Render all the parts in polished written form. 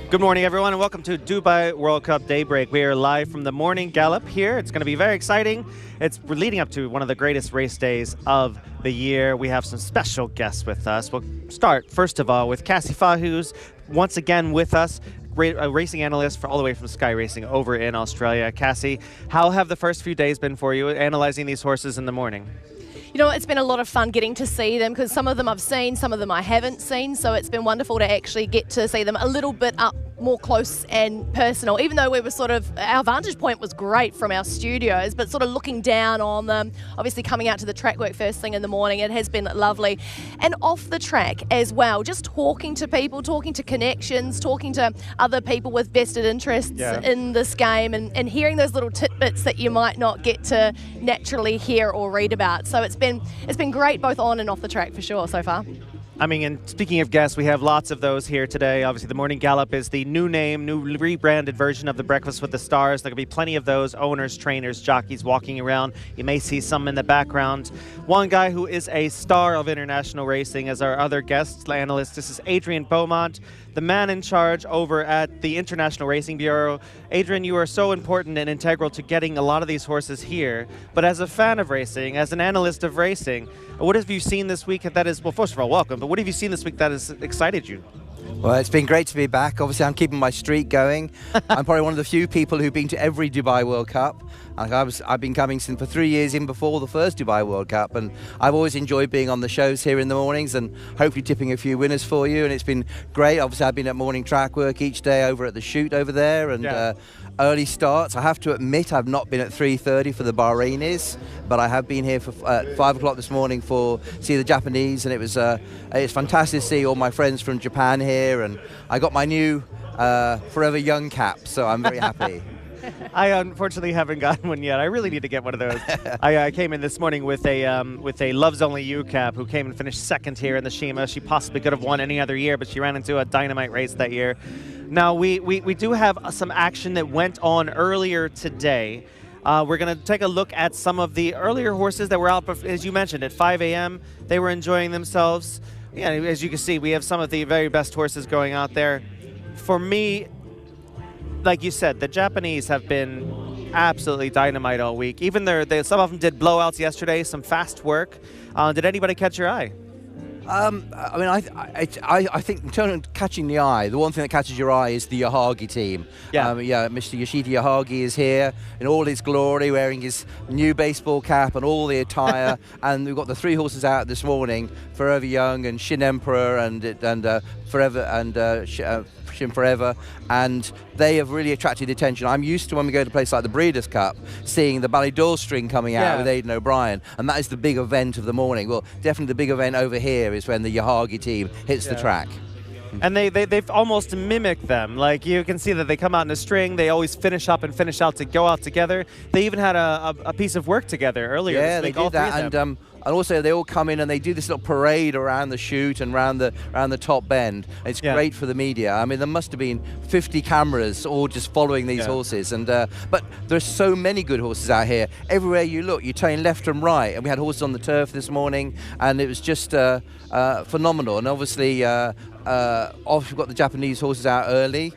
Good morning, everyone, and welcome to Dubai World Cup Daybreak. We are live from the morning gallop here. It's going to be very exciting. We're leading up to one of the greatest race days of the year. We have some special guests with us. We'll start, first of all, with Cassie Fa, who's once again with us, a racing analyst all the way from Sky Racing over in Australia. Cassie, how have the first few days been for you, analyzing these horses in the morning? You know, it's been a lot of fun getting to see them because some of them I've seen, some of them I haven't seen. So it's been wonderful to actually get to see them a little bit up more close and personal, even though we were our vantage point was great from our studios, but sort of looking down on them, obviously coming out to the track work first thing in the morning, it has been lovely. And off the track as well, just talking to people, talking to connections, talking to other people with vested interests in this game and hearing those little tidbits that you might not get to naturally hear or read about. So it's been great both on and off the track for sure so far. I mean, and speaking of guests, we have lots of those here today. Obviously, the Morning Gallop is the new rebranded version of the Breakfast with the Stars. There will be plenty of those owners, trainers, jockeys walking around. You may see some in the background. One guy who is a star of international racing is our other guest analyst. This is Adrian Beaumont, the man in charge over at the International Racing Bureau. Adrian, you are so important and integral to getting a lot of these horses here. But as a fan of racing, as an analyst of racing, what have you seen this week that is, well, first of all, welcome, but what have you seen this week that has excited you? Well, it's been great to be back. Obviously, I'm keeping my streak going. I'm probably one of the few people who've been to every Dubai World Cup. I've been coming for 3 years in before the first Dubai World Cup, and I've always enjoyed being on the shows here in the mornings and hopefully tipping a few winners for you. And it's been great. Obviously, I've been at morning track work each day over at the shoot over there, and early starts. I have to admit, I've not been at 3:30 for the Bahrainis, but I have been here for 5 o'clock this morning for see the Japanese, and it's fantastic to see all my friends from Japan here, and I got my new Forever Young cap, so I'm very happy. I unfortunately haven't gotten one yet. I really need to get one of those. I came in this morning with a Loves Only You cap, who came and finished second here in the Shima. She possibly could have won any other year, but she ran into a dynamite race that year. Now, we do have some action that went on earlier today. We're going to take a look at some of the earlier horses that were out, as you mentioned, at 5 a.m. They were enjoying themselves. Yeah, as you can see, we have some of the very best horses going out there. For me, like you said, the Japanese have been absolutely dynamite all week. Even some of them did blowouts yesterday, some fast work. Did anybody catch your eye? I mean, I think in terms of catching the eye, the one thing that catches your eye is the Yahagi team. Mr. Yoshida Yahagi is here in all his glory, wearing his new baseball cap and all the attire. And we've got the 3 horses out this morning: Forever Young and Shin Emperor and Forever and Shin Forever, and they have really attracted attention. I'm used to, when we go to places like the Breeders' Cup, seeing the Ballydor string coming out with Aidan O'Brien, and that is the big event of the morning. Well, definitely the big event over here is when the Yahagi team hits the track. And they've almost mimicked them. Like, you can see that they come out in a string. They always finish up and finish out to go out together. They even had a piece of work together earlier this week. They did that, and also they all come in and they do this little parade around the chute and around the top bend. It's great for the media. I mean, there must have been 50 cameras all just following these horses, and but there's so many good horses out here. Everywhere you look, you turn left and right, and we had horses on the turf this morning, and it was just phenomenal. And obviously, we've got the Japanese horses out early.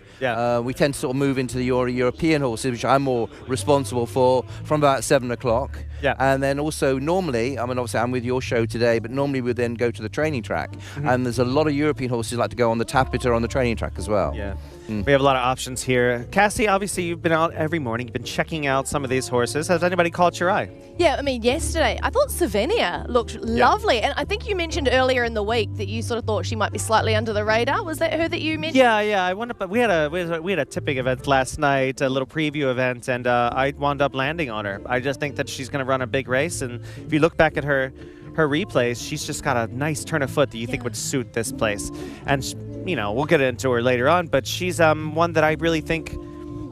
We tend to sort of move into the European horses, which I'm more responsible for, from about 7 o'clock. And then also normally, I mean, obviously I'm with your show today, but normally we then go to the training track. And there's a lot of European horses like to go on the tapeter on the training track as well. We have a lot of options here. Cassie, obviously you've been out every morning. You've been checking out some of these horses. Has anybody caught your eye? Yeah, I mean, yesterday I thought Savannah looked lovely, and I think you mentioned earlier in the week that you sort of thought she might be slightly under the radar. Was that her that you mentioned? Yeah. I wound up. We had a tipping event last night, a little preview event, and I wound up landing on her. I just think that she's going to run a big race, and if you look back at her replays, she's just got a nice turn of foot that you think would suit this place. And we'll get into her later on, but she's one that I really think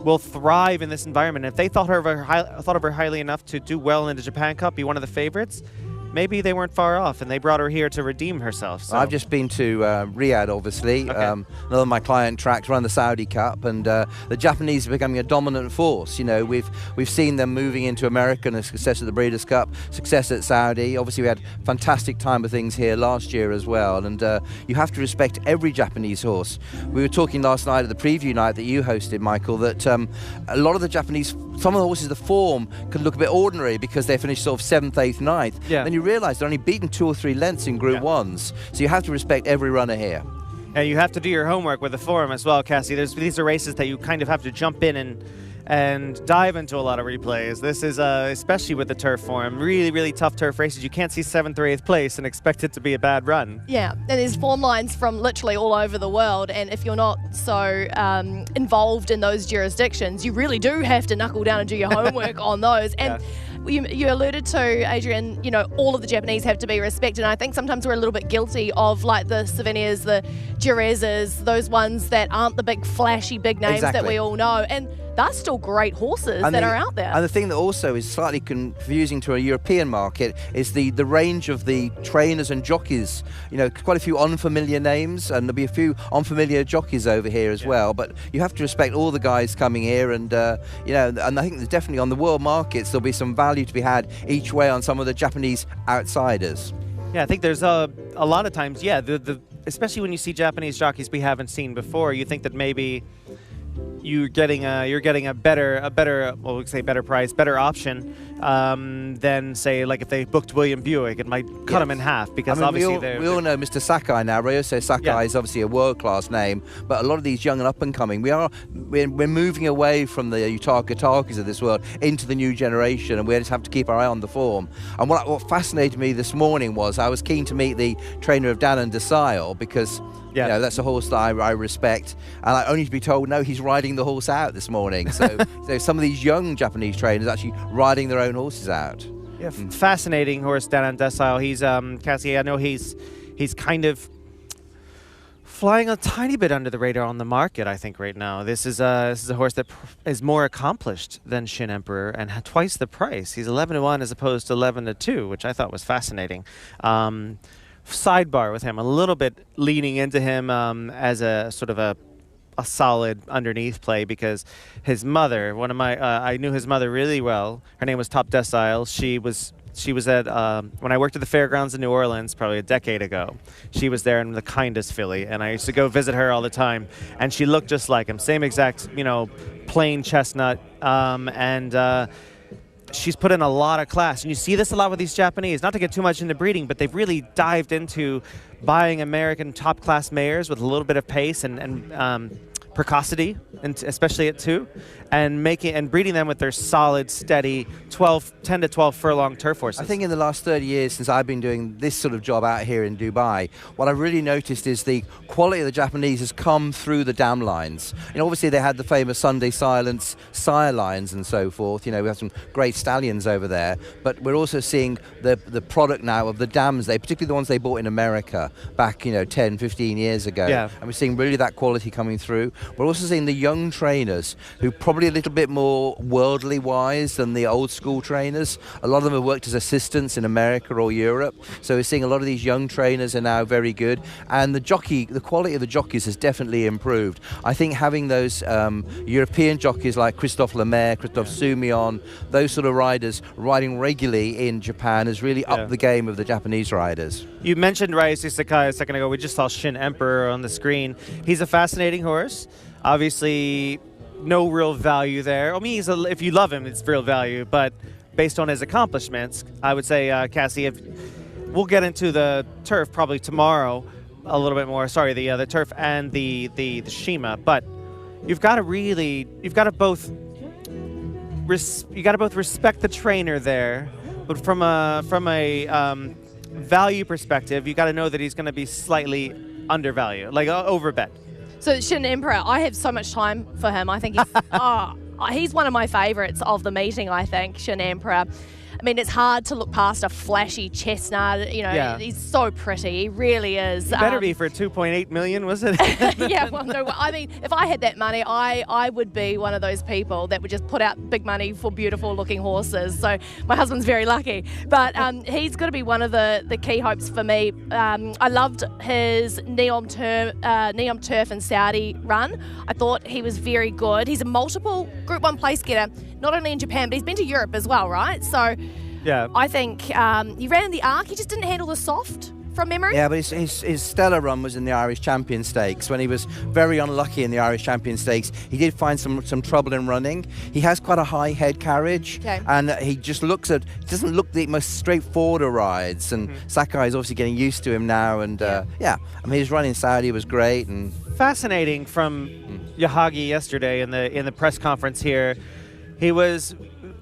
will thrive in this environment. If they thought of her highly enough to do well in the Japan Cup, be one of the favorites, maybe they weren't far off, and they brought her here to redeem herself. So. I've just been to Riyadh, obviously. Okay. Another of my client tracks run the Saudi Cup, and the Japanese are becoming a dominant force. You know, we've seen them moving into America, and a success at the Breeders' Cup, success at Saudi. Obviously, we had fantastic time of things here last year as well, and you have to respect every Japanese horse. We were talking last night at the preview night that you hosted, Michael, that a lot of the Japanese, some of the horses, the form can look a bit ordinary because they finished sort of 7th, 8th, 9th. Yeah. Then you realise they're only beaten 2 or 3 lengths in Group 1s. So you have to respect every runner here. And you have to do your homework with the form as well, Cassie. These are races that you kind of have to jump in and dive into a lot of replays. This is, especially with the turf form, really, really tough turf races. You can't see 7th or 8th place and expect it to be a bad run. Yeah, and there's form lines from literally all over the world, and if you're not so involved in those jurisdictions, you really do have to knuckle down and do your homework on those. And you alluded to, Adrian, you know, all of the Japanese have to be respected, and I think sometimes we're a little bit guilty of, like, the Savinias, the Jerezes, those ones that aren't the big flashy big names that we all know, and that's still great horses that are out there. And the thing that also is slightly confusing to a European market is the range of the trainers and jockeys. You know, quite a few unfamiliar names, and there'll be a few unfamiliar jockeys over here as well. But you have to respect all the guys coming here, and you know, and I think there's definitely on the world markets there'll be some value to be had each way on some of the Japanese outsiders. Yeah, I think there's a lot of times, especially when you see Japanese jockeys we haven't seen before, you think that maybe you're getting a better well, we say better price, better option than, say, like if they booked William Buick, it might cut them in half, because obviously we all know Mr. Sakai now. Ryosei Sakai is obviously a world-class name, but a lot of these young and up-and-coming, we're moving away from the Utakas of this world into the new generation, and we just have to keep our eye on the form. And what fascinated me this morning was I was keen to meet the trainer of Dan and Desile, because you know, that's a horse that I respect, and I only to be told, no, he's riding the horse out this morning. So, so some of these young Japanese trainers actually riding their own horses out. Yeah, fascinating horse, Dan and Desile. He's Cassie, I know he's kind of flying a tiny bit under the radar on the market, I think, right now. This is a horse that is more accomplished than Shin Emperor and had twice the price. He's 11-1 as opposed to 11-2, which I thought was fascinating. Sidebar with him, a little bit leaning into him as a sort of a solid underneath play, because his mother, one of my, I knew his mother really well. Her name was Top Decile. She was at, when I worked at the fairgrounds in New Orleans probably a decade ago, she was there in the kindest filly, and I used to go visit her all the time, and she looked just like him, same exact, you know, plain chestnut, she's put in a lot of class, and you see this a lot with these Japanese. Not to get too much into breeding, but they've really dived into buying American top-class mares with a little bit of pace and precocity, and especially at 2, and breeding them with their solid, steady 10 to 12 furlong turf horses. I think in the last 30 years since I've been doing this sort of job out here in Dubai, what I've really noticed is the quality of the Japanese has come through the dam lines. You know, obviously they had the famous Sunday Silence sire lines and so forth. You know, we have some great stallions over there, but we're also seeing the product now of the dams, particularly the ones they bought in America back, you know, 10, 15 years ago. Yeah. And we're seeing really that quality coming through. We're also seeing the young trainers who probably a little bit more worldly wise than the old school trainers. A lot of them have worked as assistants in America or Europe. So we're seeing a lot of these young trainers are now very good. And the quality of the jockeys has definitely improved. I think having those European jockeys like Christophe Lemaire, Christophe Soumillon, those sort of riders riding regularly in Japan has really upped the game of the Japanese riders. You mentioned Ryosei Sakai a second ago. We just saw Shin Emperor on the screen. He's a fascinating horse. Obviously, no real value there. I mean, if you love him, it's real value. But based on his accomplishments, I would say, Cassie, we'll get into the turf probably tomorrow a little bit more. Sorry, the turf and the Shima. But you've got to both respect the trainer there, but from a value perspective, you got to know that he's going to be slightly undervalued, like overbet. So Shin Emperor, I have so much time for him. I think he's one of my favourites of the meeting, I think, Shin Emperor. I mean, it's hard to look past a flashy chestnut. You know, he's so pretty. He really is. He better be for 2.8 million, was it? Yeah, well, no, I mean, if I had that money, I would be one of those people that would just put out big money for beautiful looking horses. So my husband's very lucky. But he's got to be one of the key hopes for me. I loved his Neom Turf and Saudi run. I thought he was very good. He's a multiple Group 1 place getter, not only in Japan, but he's been to Europe as well, right? So yeah, I think he ran the arc. He just didn't handle the soft from memory. Yeah, but his stellar run was in the Irish Champion Stakes. When he was very unlucky in the Irish Champion Stakes, he did find some trouble in running. He has quite a high head carriage, and he just doesn't look the most straightforward of rides. And Sakai is obviously getting used to him now. And I mean, his run in Saudi was great. And fascinating from Yahagi yesterday in the press conference here. He was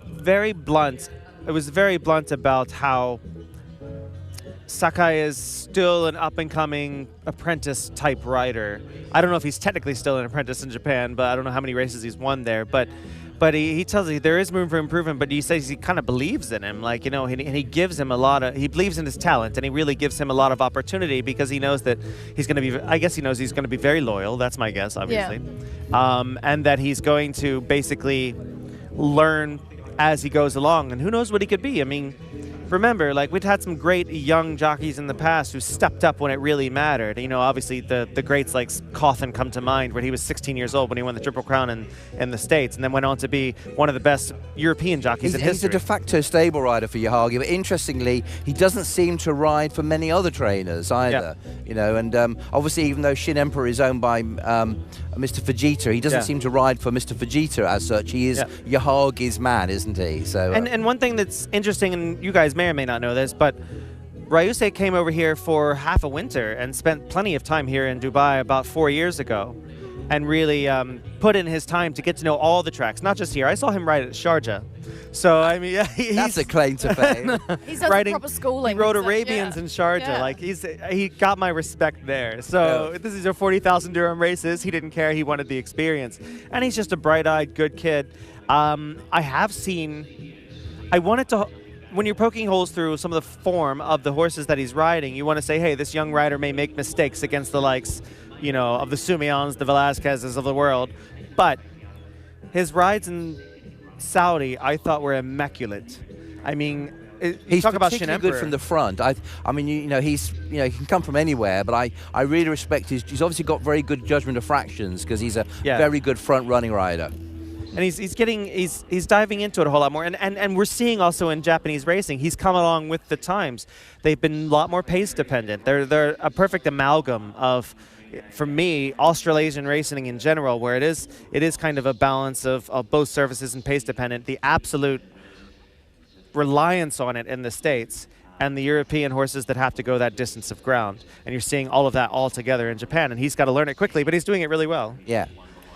very blunt. It was very blunt about how Sakai is still an up-and-coming apprentice-type rider. I don't know if he's technically still an apprentice in Japan, but I don't know how many races he's won there. But he tells you there is room for improvement, but he says he kind of believes in him. Like, you know, and he gives him he believes in his talent, and he really gives him a lot of opportunity because he knows that he's going to be, I guess he knows he's going to be very loyal. That's my guess, obviously. Yeah. And that he's going to basically learn as he goes along, and who knows what he could be. I mean, remember, like, we'd had some great young jockeys in the past who stepped up when it really mattered. You know, obviously the greats like Cawthon come to mind, when he was 16 years old when he won the Triple Crown in the States, and then went on to be one of the best European jockeys in history. He's a de facto stable rider for Yahagi, but interestingly, he doesn't seem to ride for many other trainers either. Yeah. You know, and obviously, even though Shin Emperor is owned by Mr. Fujita, he doesn't seem to ride for Mr. Fujita as such. He is Yahagi's man, isn't he? So and one thing that's interesting, and you guys may or may not know this, but Ryusei came over here for half a winter and spent plenty of time here in Dubai about 4 years ago, and really put in his time to get to know all the tracks, not just here. I saw him ride at Sharjah. So, I mean, that's a claim to fame. He's done proper schooling. He rode Arabians in Sharjah. Yeah. Like, he got my respect there. So these are 40,000 dirham races. He didn't care. He wanted the experience. And he's just a bright-eyed, good kid. When you're poking holes through some of the form of the horses that he's riding, you want to say, hey, this young rider may make mistakes against the likes, you know, of the Sumions, the Velasquezes of the world. But his rides in Saudi, I thought, were immaculate. I mean, he's talk about particularly good from the front. I mean, he can come from anywhere, but I really respect he's obviously got very good judgment of fractions, because he's a very good front running rider. And he's diving into it a whole lot more. And we're seeing also in Japanese racing, he's come along with the times. They've been a lot more pace dependent. They're a perfect amalgam of, for me, Australasian racing in general, where it is kind of a balance of both services and pace dependent. The absolute reliance on it in the States, and the European horses that have to go that distance of ground. And you're seeing all of that all together in Japan. And he's got to learn it quickly, but he's doing it really well. Yeah.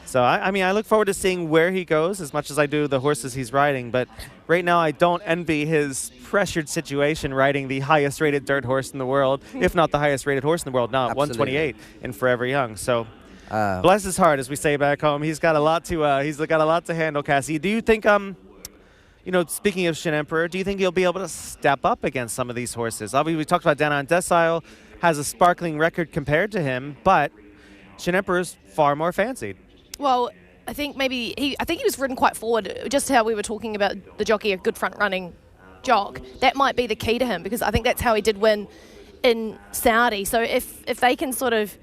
So, I mean, I look forward to seeing where he goes as much as I do the horses he's riding. But right now, I don't envy his pressured situation riding the highest-rated dirt horse in the world, if not the highest-rated horse in the world now, 128 in Forever Young. So, bless his heart, as we say back home. He's got a lot to handle, Cassie. Do you think, you know, speaking of Shin Emperor, do you think he'll be able to step up against some of these horses? Obviously, we talked about Danan Desile, has a sparkling record compared to him, but Shin Emperor's far more fancied. Well, I think he was ridden quite forward, just how we were talking about the jockey, a good front-running jock. That might be the key to him, because I think that's how he did win in Saudi. So if they can sort of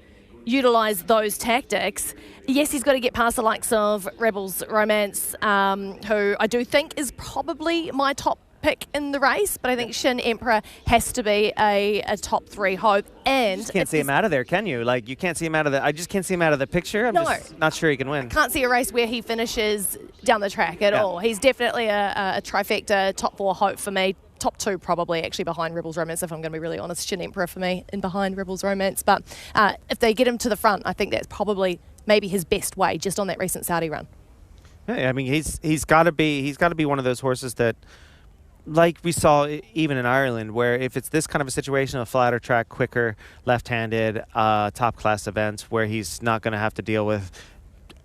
utilise those tactics, yes, he's got to get past the likes of Rebels Romance, who I do think is probably my top pick in the race, but I think Shin Emperor has to be a top 3 hope. And you just can't see him out of there, can you? Like, you can't see him out of the. I just can't see him out of the picture. I'm just not sure he can win. I can't see a race where he finishes down the track at all. He's definitely a trifecta top 4 hope for me. Top 2 probably, actually, behind Rebels Romance, if I'm going to be really honest. Shin Emperor for me and behind Rebels Romance. But if they get him to the front, I think that's probably maybe his best way, just on that recent Saudi run. Yeah, I mean, he's got to be one of those horses that, like we saw even in Ireland, where if it's this kind of a situation, a flatter track, quicker, left-handed, top-class event, where he's not going to have to deal with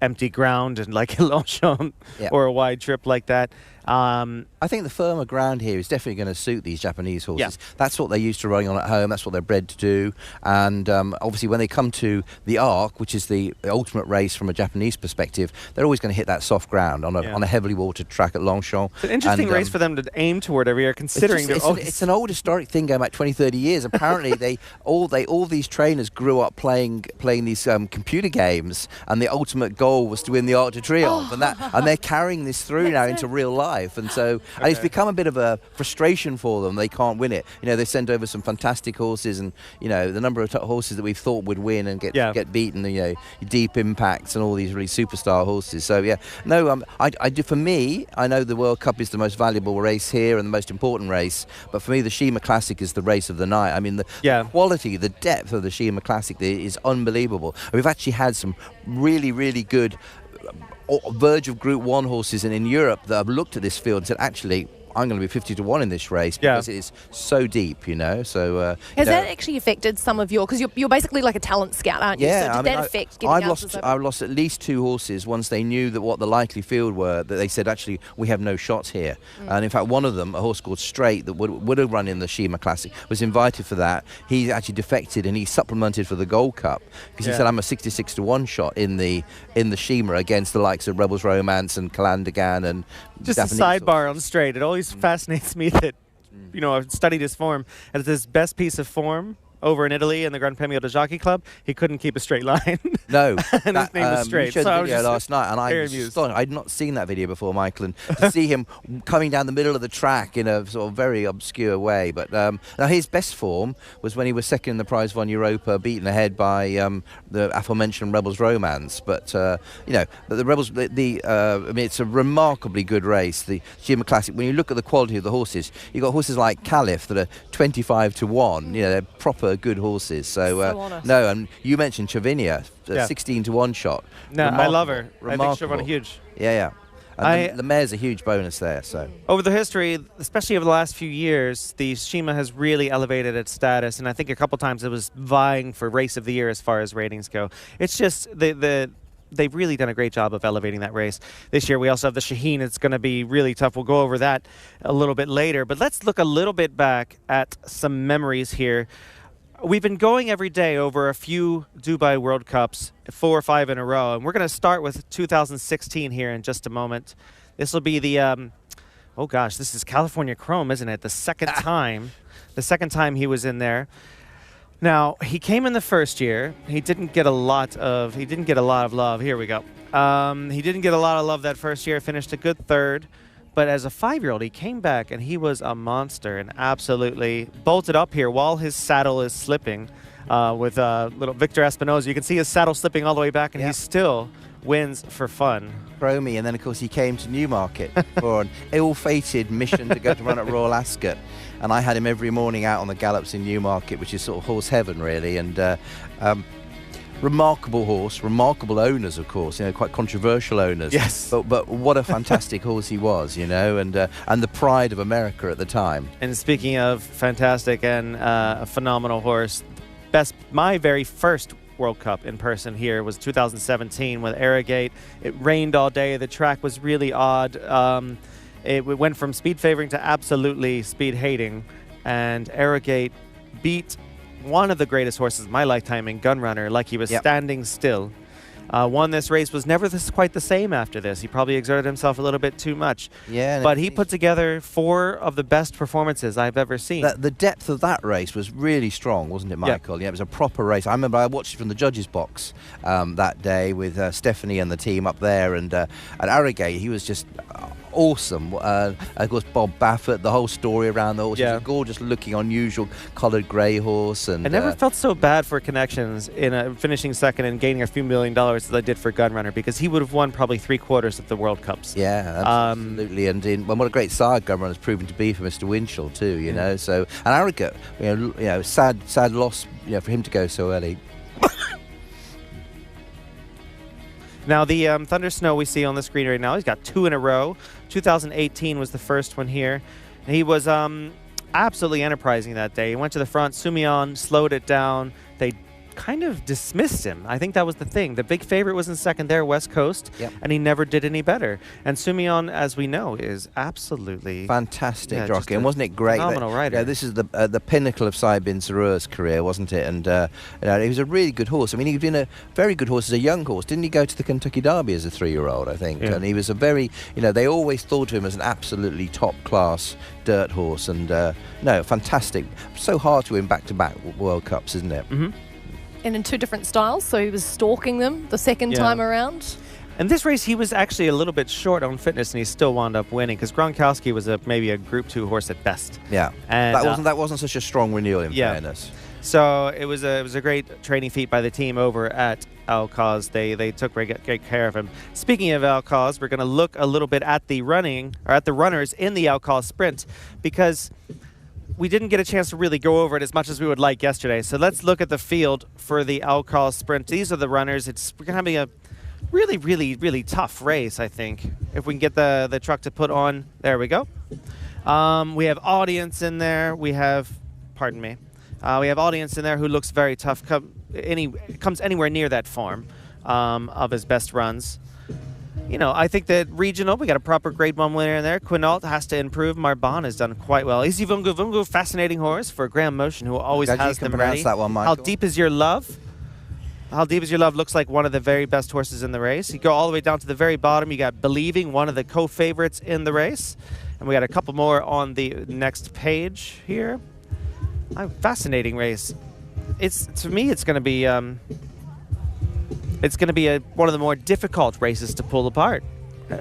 empty ground and like a Longchamp or a wide trip like that, I think the firmer ground here is definitely going to suit these Japanese horses. Yeah. That's what they're used to running on at home. That's what they're bred to do. And obviously, when they come to the Arc, which is the ultimate race from a Japanese perspective, they're always going to hit that soft ground on a heavily watered track at Longchamp. It's an interesting race for them to aim toward every year, considering it's an old historic thing going back 20, 30 years. Apparently, all these trainers grew up playing these computer games, and the ultimate goal was to win the Arc de Triomphe, and they're carrying this through now into real life, and so and it's become a bit of a frustration for them. They can't win it. They sent over some fantastic horses, and the number of horses that we thought would win and get beaten. Deep Impacts and all these really superstar horses. So I do. For me, I know the World Cup is the most valuable race here and the most important race, but for me, the Shima Classic is the race of the night. I mean, the quality, the depth of the Shima Classic is unbelievable. We've actually had some really, really good verge of Group 1 horses in Europe that have looked at this field and said, actually, I'm going to be 50-1 in this race because it is so deep, So has that actually affected some of your? Because you're basically like a talent scout, aren't you? Yeah, so did that affect getting I've lost at least 2 horses once they knew that what the likely field were. That they said, actually, we have no shots here. And in fact, one of them, a horse called Straight, that would have run in the Shima Classic, was invited for that. He actually defected and he supplemented for the Gold Cup because he said, I'm a 66-1 shot in the Shima against the likes of Rebels Romance and Calandagan and just Japanese a sidebar horses. on Straight. It always fascinates me that, I've studied his form. As his best piece of form over in Italy in the Gran Premio del Jockey Club, he couldn't keep a straight line. No. And his name was Straight. You showed the video last night, and I was astonished. I'd not seen that video before, Michael, and to see him coming down the middle of the track in a sort of very obscure way. But now his best form was when he was second in the Prize von Europa, beaten ahead by the aforementioned Rebels Romance. But the Rebels, I mean, it's a remarkably good race, the Shima Classic. When you look at the quality of the horses, you've got horses like Caliph that are 25-1. They're proper good horses. So and you mentioned Chavinia, 16-1 shot. No, I love her. Remarkable. I think Chavinia huge. Yeah. And the mare's a huge bonus there. So over the history, especially over the last few years, the Shima has really elevated its status, and I think a couple times it was vying for Race of the Year as far as ratings go. It's just they've really done a great job of elevating that race. This year we also have the Shaheen. It's going to be really tough. We'll go over that a little bit later. But let's look a little bit back at some memories here. We've been going every day over a few Dubai World Cups, 4 or 5 in a row. And we're going to start with 2016 here in just a moment. This will be the, this is California Chrome, isn't it? The second time he was in there. Now, he came in the first year. He didn't get a lot of love. Here we go. He didn't get a lot of love that first year. Finished a good 3rd. But as a 5-year-old, he came back and he was a monster and absolutely bolted up here while his saddle is slipping with little Victor Espinosa. You can see his saddle slipping all the way back, and he still wins for fun. Chromie, and then, of course, he came to Newmarket for an ill-fated mission to go to run at Royal Ascot. And I had him every morning out on the gallops in Newmarket, which is sort of horse heaven, really. And remarkable horse, remarkable owners, of course, quite controversial owners. Yes. But what a fantastic horse he was, and the pride of America at the time. And speaking of fantastic and a phenomenal horse, my very first World Cup in person here was 2017 with Arrogate. It rained all day. The track was really odd. It went from speed favoring to absolutely speed hating, and Arrogate beat one of the greatest horses of my lifetime in Gunrunner, like he was standing still. Won this race, was never quite the same after this. He probably exerted himself a little bit too much. Yeah, but he put together 4 of the best performances I've ever seen. The depth of that race was really strong, wasn't it, Michael? Yeah, it was a proper race. I remember I watched it from the judges' box that day with Stephanie and the team up there, and at Arrogate, he was just awesome. Of course, Bob Baffert, the whole story around the horse. He was a gorgeous looking, unusual coloured grey horse. And I never felt so bad for Connections in finishing second and gaining a few $1 million as I did for Gunrunner, because he would have won probably 3/4 of the World Cups. Yeah, absolutely. And what a great side Gunrunner has proven to be for Mr. Winchell too, you know. So, and Arrogate, sad loss, for him to go so early. Now, the Thunder Snow we see on the screen right now, he's got 2 in a row. 2018 was the first one here. He was absolutely enterprising that day. He went to the front. Sumion slowed it down. They kind of dismissed him. I think that was the thing. The big favorite was in second there, West Coast, and he never did any better. And Simeon, as we know, is absolutely fantastic jockey. And wasn't it great? Phenomenal rider. Yeah, this is the pinnacle of Saïd bin Sarour's career, wasn't it? And he was a really good horse. I mean, he'd been a very good horse as a young horse. Didn't he go to the Kentucky Derby as a 3-year-old, I think? And he was a very, they always thought of him as an absolutely top-class dirt horse. And no, fantastic. So hard to win back-to-back World Cups, isn't it? And in 2 different styles, so he was stalking them the second time around. And this race, he was actually a little bit short on fitness, and he still wound up winning because Gronkowski was maybe a Group 2 horse at best. Yeah, and that wasn't such a strong renewal in fairness. So it was a great training feat by the team over at Al Qaz. They took great care of him. Speaking of Al Qaz, we're going to look a little bit at the runners in the Al Qaz Sprint because we didn't get a chance to really go over it as much as we would like yesterday. So let's look at the field for the Al Qaz Sprint. These are the runners. We're going to have a really, really, really tough race, I think, if we can get the truck to put on. There we go. We have Audience in there. We have Audience in there who looks very tough. Comes anywhere near that form of his best runs. I think that regional, we got a proper grade 1 winner in there. Quinault has to improve. Marban has done quite well. Easy Vungu Vungu, fascinating horse for Graham Motion, who always has them ready. That one, How Deep Is Your Love? How Deep Is Your Love looks like one of the very best horses in the race. You go all the way down to the very bottom. You got Believing, one of the co-favorites in the race. And we got a couple more on the next page here. Fascinating race. To me, it's going to be... It's going to be one of the more difficult races to pull apart.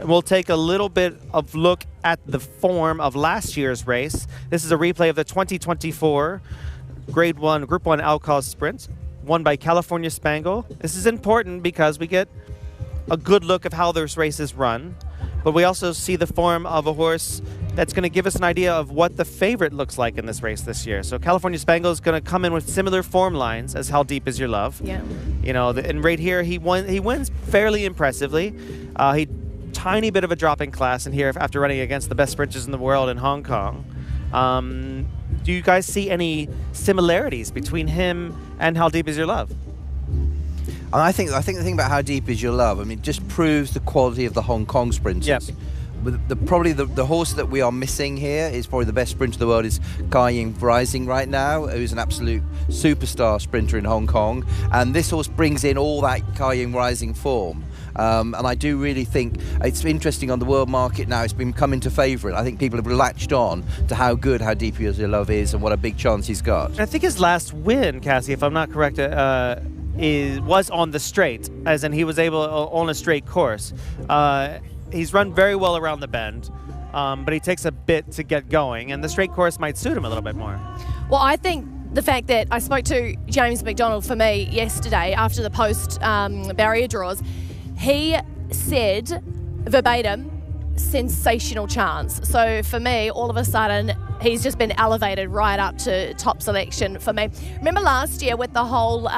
We'll take a little bit of look at the form of last year's race. This is a replay of the 2024 Grade 1, Group 1 Al Qaz Sprint, won by California Spangle. This is important because we get a good look of how those races run, but we also see the form of a horse that's going to give us an idea of what the favorite looks like in this race this year. So California Spangle is going to come in with similar form lines as How Deep Is Your Love. Yeah. And right here he wins fairly impressively. He tiny bit of a drop in class in here after running against the best sprinters in the world in Hong Kong. Do you guys see any similarities between him and How Deep Is Your Love? I think the thing about How Deep Is Your Love, it just proves the quality of the Hong Kong sprinters. Yep. Probably the horse that we are missing here is probably the best sprinter in the world is Kai Ying Rising right now, who's an absolute superstar sprinter in Hong Kong. And this horse brings in all that Kai Ying Rising form. And I do really think it's interesting on the world market now. It's been coming to favourite. I think people have latched on to how good How Deep Is Your Love is and what a big chance he's got. I think his last win, Cassie, if I'm not correct, was on the straight, as in he was able on a straight course. He's run very well around the bend, but he takes a bit to get going, and the straight course might suit him a little bit more. Well, I think the fact that I spoke to James McDonald for me yesterday after the post barrier draws, he said verbatim, sensational chance. So for me, all of a sudden, he's just been elevated right up to top selection for me. Remember last year with the whole,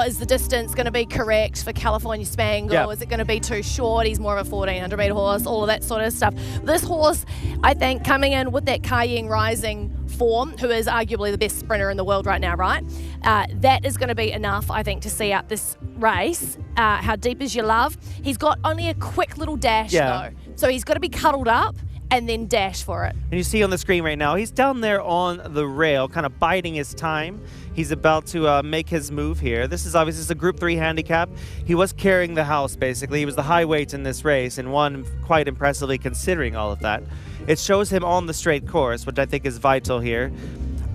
is the distance going to be correct for California Spangle? Yep. Is it going to be too short? He's more of a 1,400 metre horse, all of that sort of stuff. This horse, I think, coming in with that Kai Ying Rising form, who is arguably the best sprinter in the world right now, right? That is going to be enough, I think, to see out this race. How Deep Is Your Love? He's got only a quick little dash, though. So he's got to be cuddled up and then dash for it. And you see on the screen right now, he's down there on the rail, kind of biding his time. He's about to make his move here. This is obviously a Group 3 handicap. He was carrying the house, basically. He was the high weight in this race and won quite impressively considering all of that. It shows him on the straight course, which I think is vital here.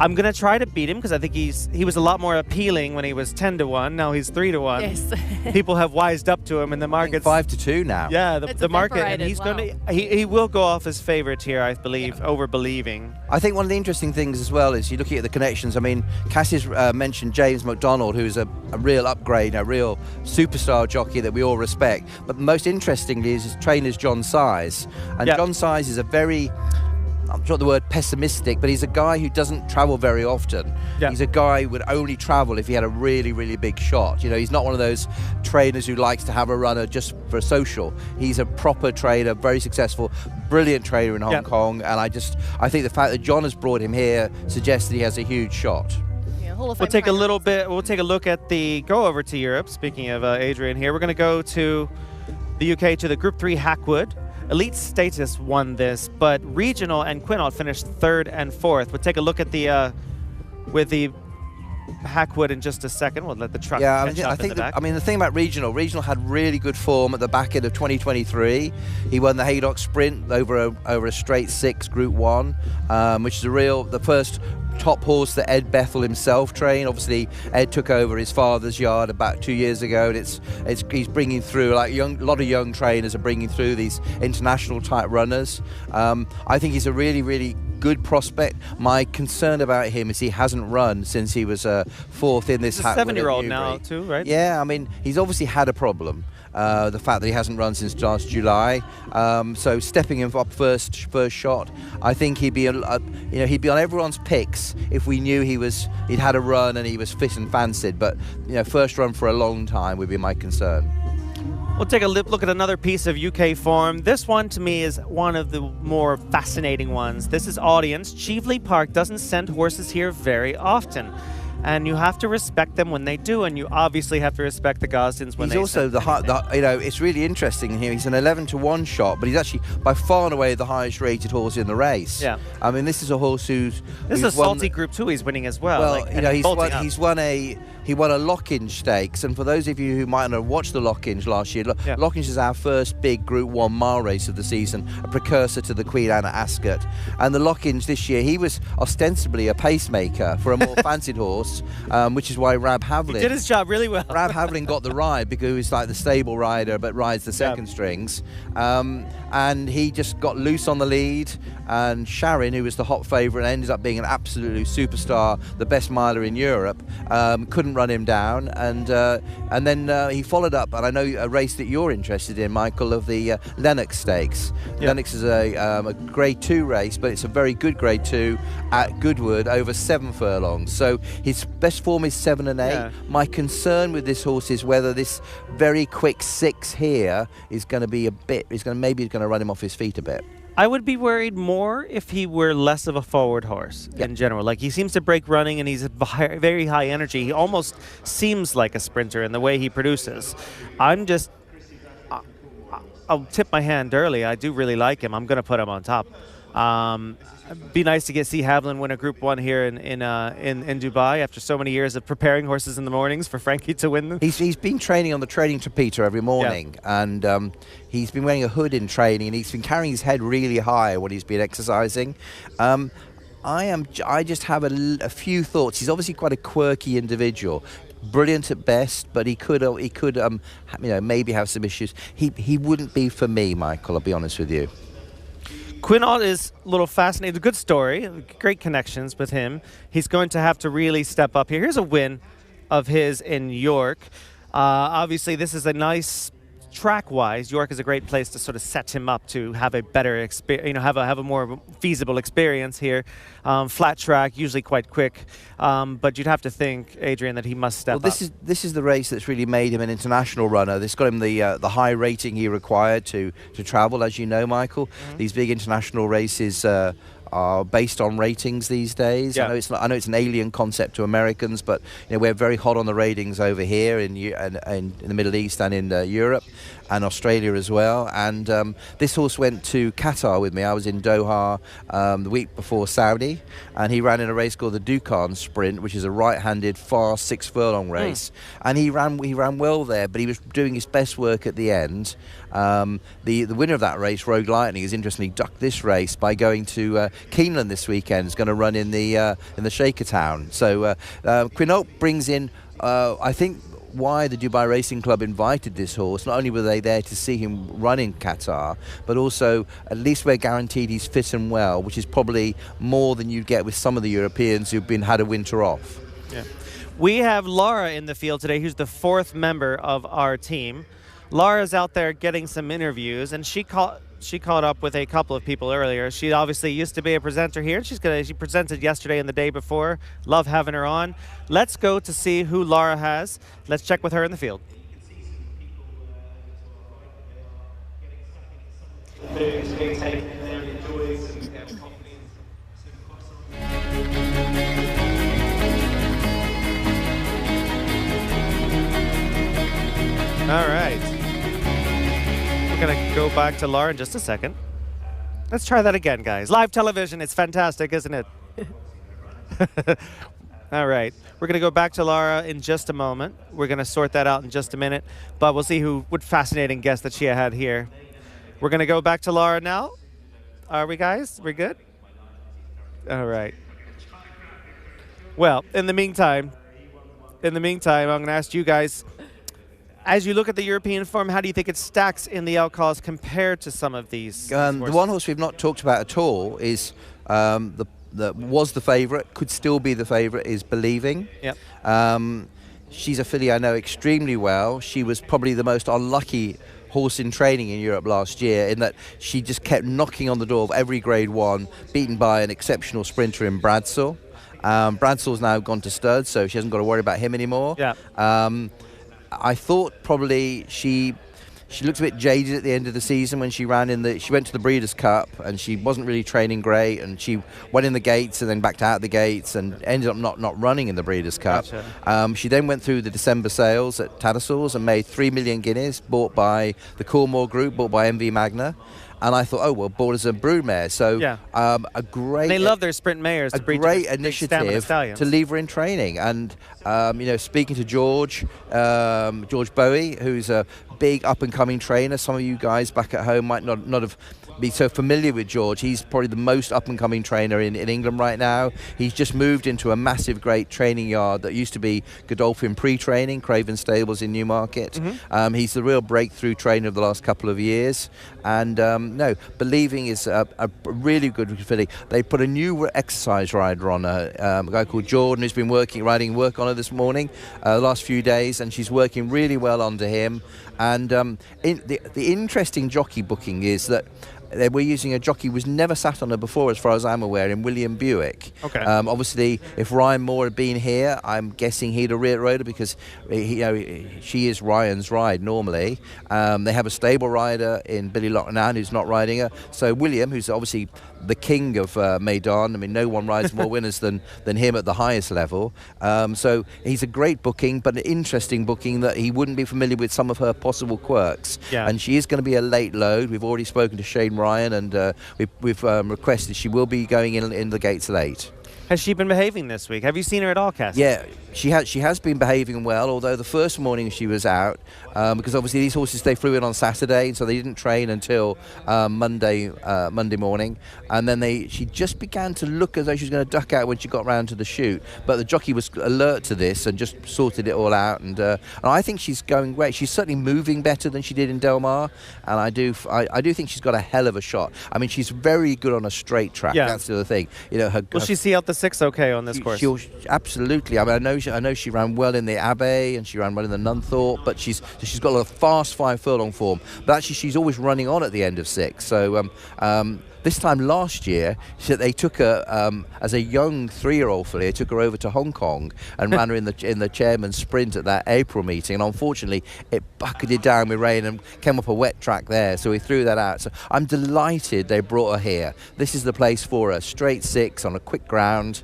I'm going to try to beat him because I think he was a lot more appealing when he was 10-1. Now he's 3-1. Yes. People have wised up to him in the market. 5-2 now. Yeah, the market, and he's going to he will go off as favorite here, I believe, over Believing. I think one of the interesting things as well is you're looking at the connections. I mean, Cassie's mentioned James McDonald, who's a real upgrade, a real superstar jockey that we all respect. But most interestingly is his trainer's John Size. And John Size is a very... I'm not the word pessimistic, but he's a guy who doesn't travel very often. Yeah. He's a guy who would only travel if he had a really, really big shot. He's not one of those trainers who likes to have a runner just for a social. He's a proper trainer, very successful, brilliant trainer in Hong Kong. And I think the fact that John has brought him here suggests that he has a huge shot. Hall of Fame. We'll take a trainer. little bit. We'll take a look at the go over to Europe. Speaking of Adrian here, we're going to go to the UK to the Group 3 Hackwood. Elite Status won this, but Regional and Quinault finished 3rd and 4th. We'll take a look at the with the Hackwood in just a second. We'll let the truck. Yeah, catch I up in think. the back. I mean, the thing about Regional had really good form at the back end of 2023. He won the Haydock Sprint over a straight 6 Group 1, which is the first top horse that Ed Bethel himself trained. Obviously, Ed took over his father's yard about 2 years ago, and he's bringing through a lot of young trainers are bringing through these international type runners. I think he's a really, really good prospect. My concern about him is he hasn't run since he was 4th in this. He's a 7-year-old now too, right? Yeah, I mean, he's obviously had a problem. The fact that he hasn't run since last July, so stepping him up first shot, I think he'd be on everyone's picks if we knew he'd had a run and he was fit and fancied. But first run for a long time would be my concern. We'll take a look at another piece of UK form. This one, to me, is one of the more fascinating ones. This is Audience. Cheveley Park doesn't send horses here very often, and you have to respect them when they do, and you obviously have to respect the Gosdens when they do. He's also it's really interesting here. He's an 11-to-1 shot, but he's actually by far and away the highest rated horse in the race. Yeah. I mean, this is a horse This is a salty Group 2 he's winning as well. Well, he won a Lockinge Stakes, and for those of you who might not have watched the Lockinge last year, Lockinge is our first big Group 1 mile race of the season, a precursor to the Queen Anne at Ascot. And the Lockinge this year, he was ostensibly a pacemaker for a more fancied horse, which is why Rab Havlin... He did his job really well. Rab Havlin got the ride because he's like the stable rider but rides the second strings. And he just got loose on the lead, and Sharon, who was the hot favourite and ended up being an absolute superstar, the best miler in Europe, couldn't run him down, and then he followed up, and I know a race that you're interested in, Michael, of the Lennox Stakes. Lennox is a Grade 2 race, but it's a very good Grade 2 at Goodwood over 7 furlongs. So his best form is 7 and 8. Yeah. My concern with this horse is whether this very quick 6 here is going to be maybe going to run him off his feet a bit. I would be worried more if he were less of a forward horse in general. Like, he seems to break running, and he's very high energy. He almost seems like a sprinter in the way he produces. I'll tip my hand early. I do really like him. I'm going to put him on top. It'd be nice to see Havlin win a Group 1 here in Dubai after so many years of preparing horses in the mornings for Frankie to win them. He's been training on the training trapeta every morning, and he's been wearing a hood in training, and he's been carrying his head really high when he's been exercising. I just have a few thoughts. He's obviously quite a quirky individual. Brilliant at best, but he could maybe have some issues. He wouldn't be for me, Michael, I'll be honest with you. Quinault is a little fascinating. A good story, great connections with him. He's going to have to really step up here. Here's a win of his in York. Obviously, this is a nice track-wise. York is a great place to sort of set him up to have a better experience, have a more feasible experience here. Flat track, usually quite quick, but you'd have to think, Adrian, that he must step up. This is the race that's really made him an international runner. This got him the high rating he required to travel, as you know, Michael. Mm-hmm. These big international races are based on ratings these days. Yeah. I know it's an alien concept to Americans, but we're very hot on the ratings over here in the Middle East and in Europe and Australia as well. And this horse went to Qatar with me. I was in Doha the week before Saudi, and he ran in a race called the Dukan Sprint, which is a right-handed fast 6 furlong race. And he ran well there, but he was doing his best work at the end. The winner of that race, Rogue Lightning, has interestingly ducked this race by going to Keeneland this weekend. Is going to run in the Shaker Town. So Quinault brings in, I think, why the Dubai Racing Club invited this horse. Not only were they there to see him run in Qatar, but also at least we're guaranteed he's fit and well, which is probably more than you get with some of the Europeans who've had a winter off. Yeah. We have Laura in the field today, who's the 4th member of our team. Laura's out there getting some interviews, and she caught up with a couple of people earlier. She obviously used to be a presenter here. She presented yesterday and the day before. Love having her on. Let's go to see who Laura has. Let's check with her in the field. All right. We're going to go back to Laura in just a second. Let's try that again, guys. Live television, it's fantastic, isn't it? All right. We're going to go back to Laura in just a moment. We're going to sort that out in just a minute. But we'll see what fascinating guest that she had here. We're going to go back to Laura now. Are we, guys? We good? All right. Well, in the meantime, I'm going to ask you guys, as you look at the European form, how do you think it stacks in the outcalls compared to some of these? The one horse we've not talked about at all is was the favourite, could still be the favourite, is Believing. Yep. She's a filly I know extremely well. She was probably the most unlucky horse in training in Europe last year, in that she just kept knocking on the door of every Grade 1, beaten by an exceptional sprinter in Bradshaw. Bradshaw's now gone to stud, so she hasn't got to worry about him anymore. Yeah. I thought probably she looked a bit jaded at the end of the season when she ran she went to the Breeders' Cup and she wasn't really training great, and she went in the gates and then backed out the gates and ended up not running in the Breeders' Cup. Gotcha. She then went through the December sales at Tattersall's and made 3 million guineas, bought by the Coolmore Group, bought by MV Magna. And I thought, oh, well, bought as a broodmare. So yeah. A great... They love their sprint mares. A great initiative to leave her in training. And, speaking to George Bowie, who's a big up-and-coming trainer, some of you guys back at home might not have be so familiar with George. He's probably the most up-and-coming trainer in England right now. He's just moved into a massive, great training yard that used to be Godolphin pre-training, Craven Stables in Newmarket. Mm-hmm. He's the real breakthrough trainer of the last couple of years. And Believing is a really good filly. They put a new exercise rider on her, a guy called Jordan, who's been riding work on her this morning, the last few days, and she's working really well under him. And the interesting jockey booking is that they were using a jockey who was never sat on her before, as far as I'm aware, in William Buick. Okay. Obviously, if Ryan Moore had been here, I'm guessing he'd have rode her because she is Ryan's ride normally. They have a stable rider in Billy Loughnane who's not riding her. So William, who's obviously the king of Maidan, I mean, no one rides more winners than him at the highest level. So he's a great booking, but an interesting booking that he wouldn't be familiar with some of her possible quirks. Yeah. And she is going to be a late load. We've already spoken to Shane Ryan, and we've requested she will be going in the gates late. Has she been behaving this week? Have you seen her at all, Cass? Yeah, she has been behaving well, although the first morning she was out, because obviously these horses, they flew in on Saturday, so they didn't train until Monday morning, and then she just began to look as though she was going to duck out when she got round to the chute, but the jockey was alert to this and just sorted it all out, and I think she's going great. She's certainly moving better than she did in Del Mar, and I do think she's got a hell of a shot. I mean, she's very good on a straight track. Yeah. That's the other thing. Will she see out the 6 okay on this course? Absolutely. I mean, I know she ran well in the Abbey and she ran well in the Nunthorpe, but she's got a fast 5 furlong form. But actually, she's always running on at the end of 6. So this time last year, they took her as a young 3-year-old filly. They took her over to Hong Kong and ran her in the chairman's sprint at that April meeting. And unfortunately, it bucketed down with rain and came up a wet track there. So we threw that out. So I'm delighted they brought her here. This is the place for her. Straight 6 on a quick ground.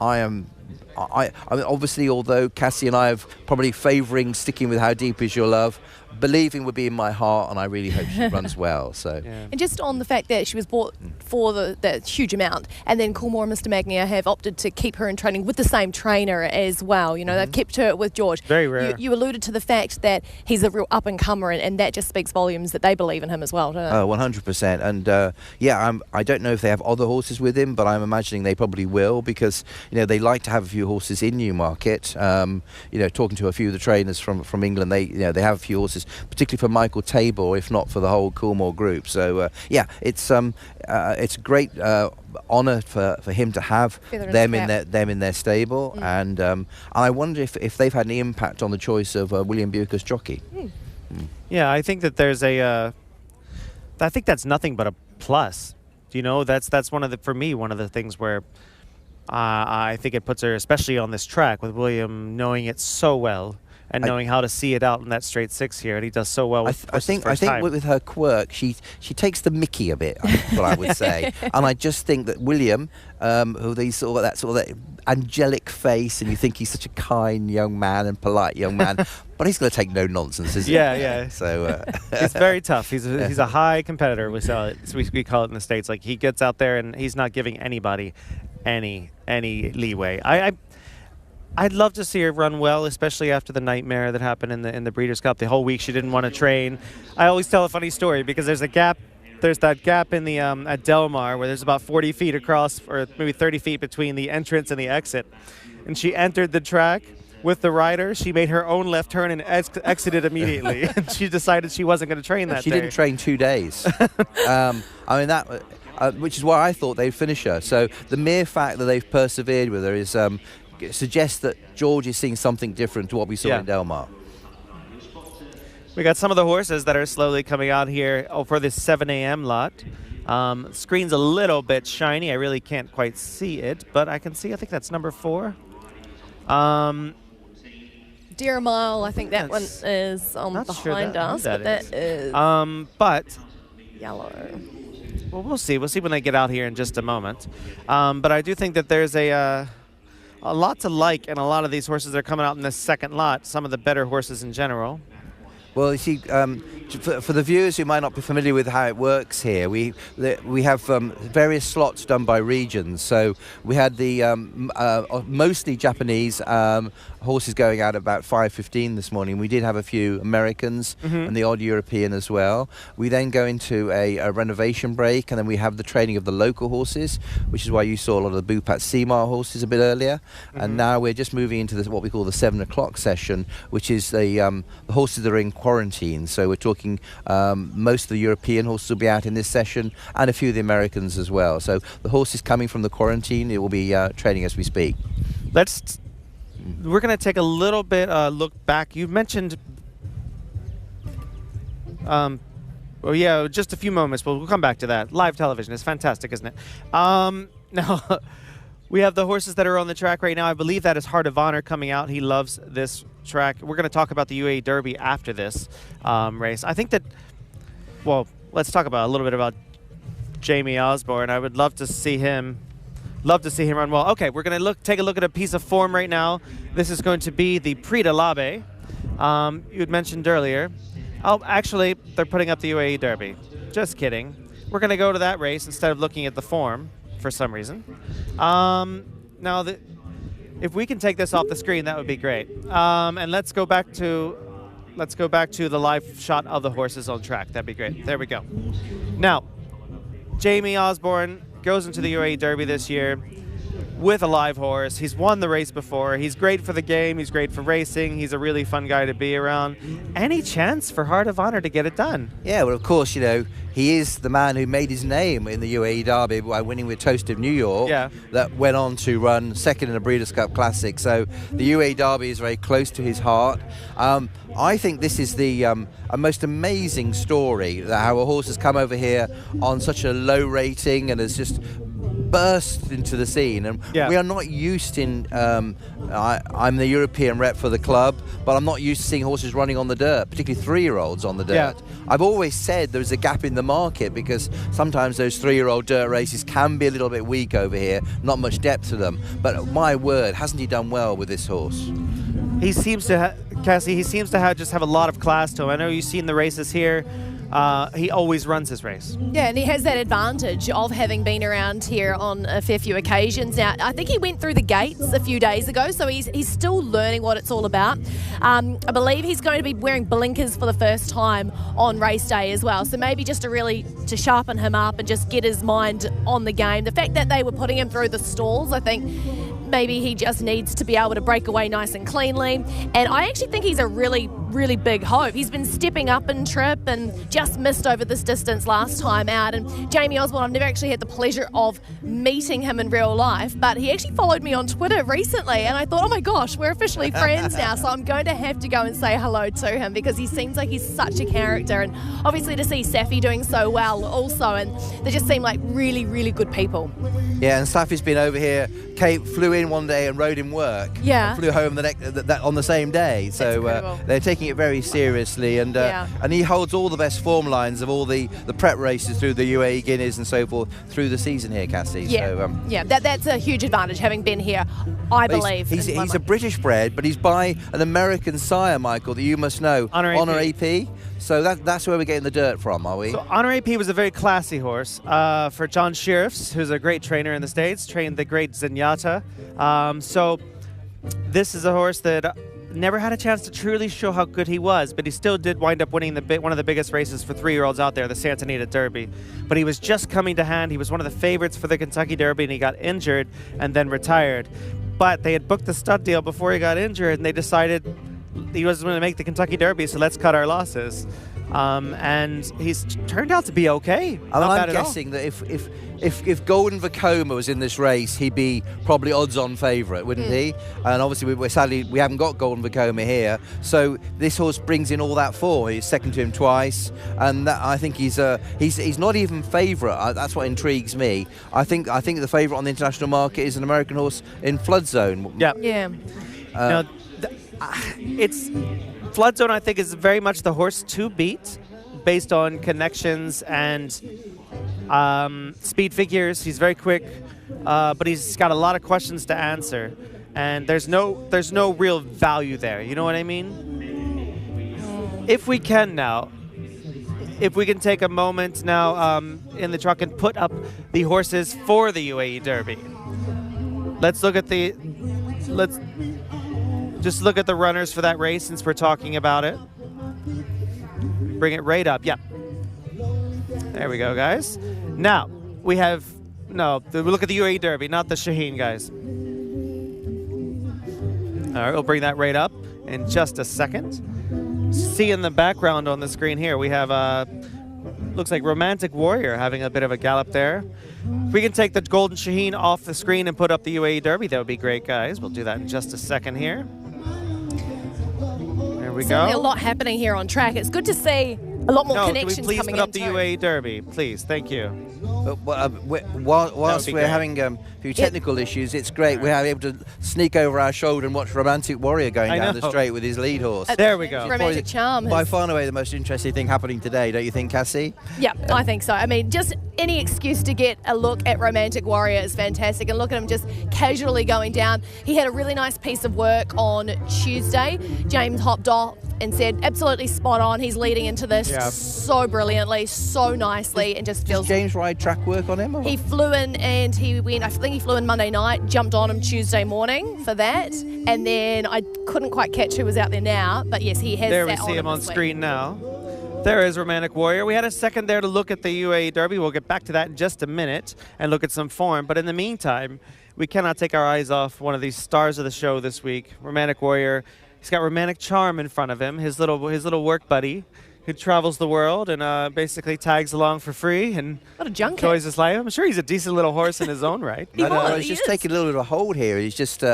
I mean, obviously, although Cassie and I are probably favouring sticking with How Deep Is Your Love, Believing would be in my heart, and I really hope she runs well. So, yeah. And just on the fact that she was bought for the huge amount, and then Coolmore and Mr. Magnia have opted to keep her in training with the same trainer as well. You know, they've kept her with George. Very rare. You alluded to the fact that he's a real up-and-comer, and that just speaks volumes that they believe in him as well, don't they? Oh, 100%. And I don't know if they have other horses with him, but I'm imagining they probably will, because they like to have a few horses in Newmarket. Talking to a few of the trainers from England, they have a few horses, particularly for Michael Tabor, if not for the whole Coolmore group. So it's a great honour for him to have them in their stable, and I wonder if they've had any impact on the choice of William Buick as jockey. Yeah, I think that there's I think that's nothing but a plus. That's one of the things where I think it puts her, especially on this track with William knowing it so well, and knowing how to see it out in that straight 6 here, and he does so well with I think with her quirk, she takes the mickey a bit, what I would say. And I just think that William, who he's sort of that angelic face, and you think he's such a kind young man and polite young man, but he's going to take no nonsense, is he? Yeah. So it's very tough. He's a high competitor. We call it in the States. Like, he gets out there and he's not giving anybody any leeway. I'd love to see her run well, especially after the nightmare that happened in the Breeders' Cup. The whole week she didn't want to train. I always tell a funny story because there's a gap. There's that gap in the at Del Mar where there's about 40 feet across, or maybe 30 feet between the entrance and the exit. And she entered the track with the rider. She made her own left turn and exited immediately. And she decided she wasn't going to train that day. She didn't train 2 days. I mean, that, which is why I thought they'd finish her. So the mere fact that they've persevered with her is suggests that George is seeing something different to what we saw in Del Mar. We got some of the horses that are slowly coming out here for this 7 a.m. lot. Screen's a little bit shiny. I really can't quite see it, but I can see, I think that's number 4. Deer Mile, I think that one is behind us, but that is but yellow. Well, we'll see. We'll see when they get out here in just a moment. But I do think that there's a lot to like in a lot of these horses that are coming out in this second lot, some of the better horses in general. Well, you see, for the viewers who might not be familiar with how it works here, we have various slots done by regions. So we had the mostly Japanese horses going out at about 5:15 this morning. We did have a few Americans and the odd European as well. We then go into a renovation break, and then we have the training of the local horses, which is why you saw a lot of the Bupat Seamar horses a bit earlier. And now we're just moving into what we call the 7 o'clock session, which is the horses that are in quarantine. So we're talking most of the European horses will be out in this session, and a few of the Americans as well. So the horses coming from the quarantine, it will be training as we speak. We're going to take a little bit look back. You mentioned, just a few moments. We'll come back to that. Live television is fantastic, isn't it? Now, we have the horses that are on the track right now. I believe that is Heart of Honor coming out. He loves this track. We're going to talk about the UAE Derby after this race. I think that, well, let's talk a little bit about Jamie Osborne. I would love to see him run well. Okay, we're going to take a look at a piece of form right now. This is going to be the Prix de l'Abbé. You had mentioned earlier. Oh, actually, they're putting up the UAE Derby. Just kidding. We're going to go to that race instead of looking at the form for some reason. Now, if we can take this off the screen, that would be great. And let's go back to the live shot of the horses on track. That'd be great. There we go. Now, Jamie Osborne goes into the UAE Derby this year with a live horse. He's won the race before. He's great for the game. He's great for racing. He's a really fun guy to be around. Any chance for Heart of Honor to get it done? Yeah, well, of course, he is the man who made his name in the UAE Derby by winning with Toast of New York. Yeah. That went on to run second in a Breeders' Cup Classic. So the UAE Derby is very close to his heart. I think this is a most amazing story, that how a horse has come over here on such a low rating and has just burst into the scene. And we are not used in I'm the European rep for the club, but I'm not used to seeing horses running on the dirt, particularly 3-year-olds on the dirt. I've always said there's a gap in the market because sometimes those 3-year-old dirt races can be a little bit weak over here, not much depth to them. But my word, hasn't he done well with this horse? He seems to Cassie, he seems to just have a lot of class to him. I know you've seen the races here. He always runs his race. Yeah, and he has that advantage of having been around here on a fair few occasions. Now, I think he went through the gates a few days ago, so he's still learning what it's all about. I believe he's going to be wearing blinkers for the first time on race day as well, so maybe just to sharpen him up and just get his mind on the game. The fact that they were putting him through the stalls, I think maybe he just needs to be able to break away nice and cleanly. And I actually think he's a really, really big hope. He's been stepping up in trip and just missed over this distance last time out. And Jamie Osborne, I've never actually had the pleasure of meeting him in real life, but he actually followed me on Twitter recently, and I thought, oh my gosh, we're officially friends now, so I'm going to have to go and say hello to him because he seems like he's such a character. And obviously to see Safi doing so well also, and they just seem like really, really good people. Yeah, and Safi's been over here, flew in one day and rode in work. Yeah. And flew home on the same day. So they're taking it very seriously, and he holds all the best form lines of all the prep races through the UAE Guineas and so forth through the season here, Cassie. Yeah, so, that's a huge advantage having been here, I believe. He's a British bred, but he's by an American sire, Michael, that you must know. Honor AP. So that's where we're getting the dirt from, are we? So Honor AP was a very classy horse for John Sheriffs, who's a great trainer in the States, trained the great Zenyatta. So this is a horse that never had a chance to truly show how good he was, but he still did wind up winning one of the biggest races for 3-year-olds out there, the Santa Anita Derby. But he was just coming to hand. He was one of the favorites for the Kentucky Derby, and he got injured and then retired. But they had booked the stud deal before he got injured, and they decided he wasn't going to make the Kentucky Derby, so let's cut our losses. And he's turned out to be okay. I'm guessing that if Golden Vekoma was in this race, he'd be probably odds-on favourite, wouldn't he? And obviously, we haven't got Golden Vekoma here, so this horse brings in all that form. He's second to him twice, and I think he's not even favourite. That's what intrigues me. I think the favourite on the international market is an American horse in Flood Zone. Yeah. It's Flood Zone, I think, is very much the horse to beat based on connections and speed figures. He's very quick, but he's got a lot of questions to answer, and there's no real value there. You know what I mean? If we can take a moment now in the truck and put up the horses for the UAE Derby. Let's just look at the runners for that race since we're talking about it. Bring it right up. Yep. There we go, guys. Now, we have... No, look at the UAE Derby, not the Shaheen, guys. All right, we'll bring that right up in just a second. See in the background on the screen here, we have, looks like Romantic Warrior having a bit of a gallop there. If we can take the Golden Shaheen off the screen and put up the UAE Derby, that would be great, guys. We'll do that in just a second here. There we Certainly go. a lot happening here on track. It's good to see a lot more connections coming in. Can we please put up the UAE Derby, please? Thank you. Whilst we're having a few technical issues, it's great we're able to sneak over our shoulder and watch Romantic Warrior going down the straight with his lead horse. There we go. Romantic Charm. By far and away the most interesting thing happening today, don't you think, Cassie? Yeah, I think so. I mean, just any excuse to get a look at Romantic Warrior is fantastic, and look at him just casually going down. He had a really nice piece of work on Tuesday. James hopped off and said, absolutely spot on. He's leading into this so brilliantly, so nicely, and just feels... Does James ride track work on him? Or? He flew in and he went, I think he flew in Monday night, jumped on him Tuesday morning for that, and then I couldn't quite catch who was out there now, but yes, he has. There we see him on screen now. There is Romantic Warrior. We had a second there to look at the UAE Derby. We'll get back to that in just a minute and look at some form, but in the meantime, we cannot take our eyes off one of these stars of the show this week, Romantic Warrior. He's got Romantic Charm in front of him, his little work buddy, who travels the world and basically tags along for free and enjoys his life. I'm sure he's a decent little horse in his own right. He's just taking a little bit of a hold here. He's just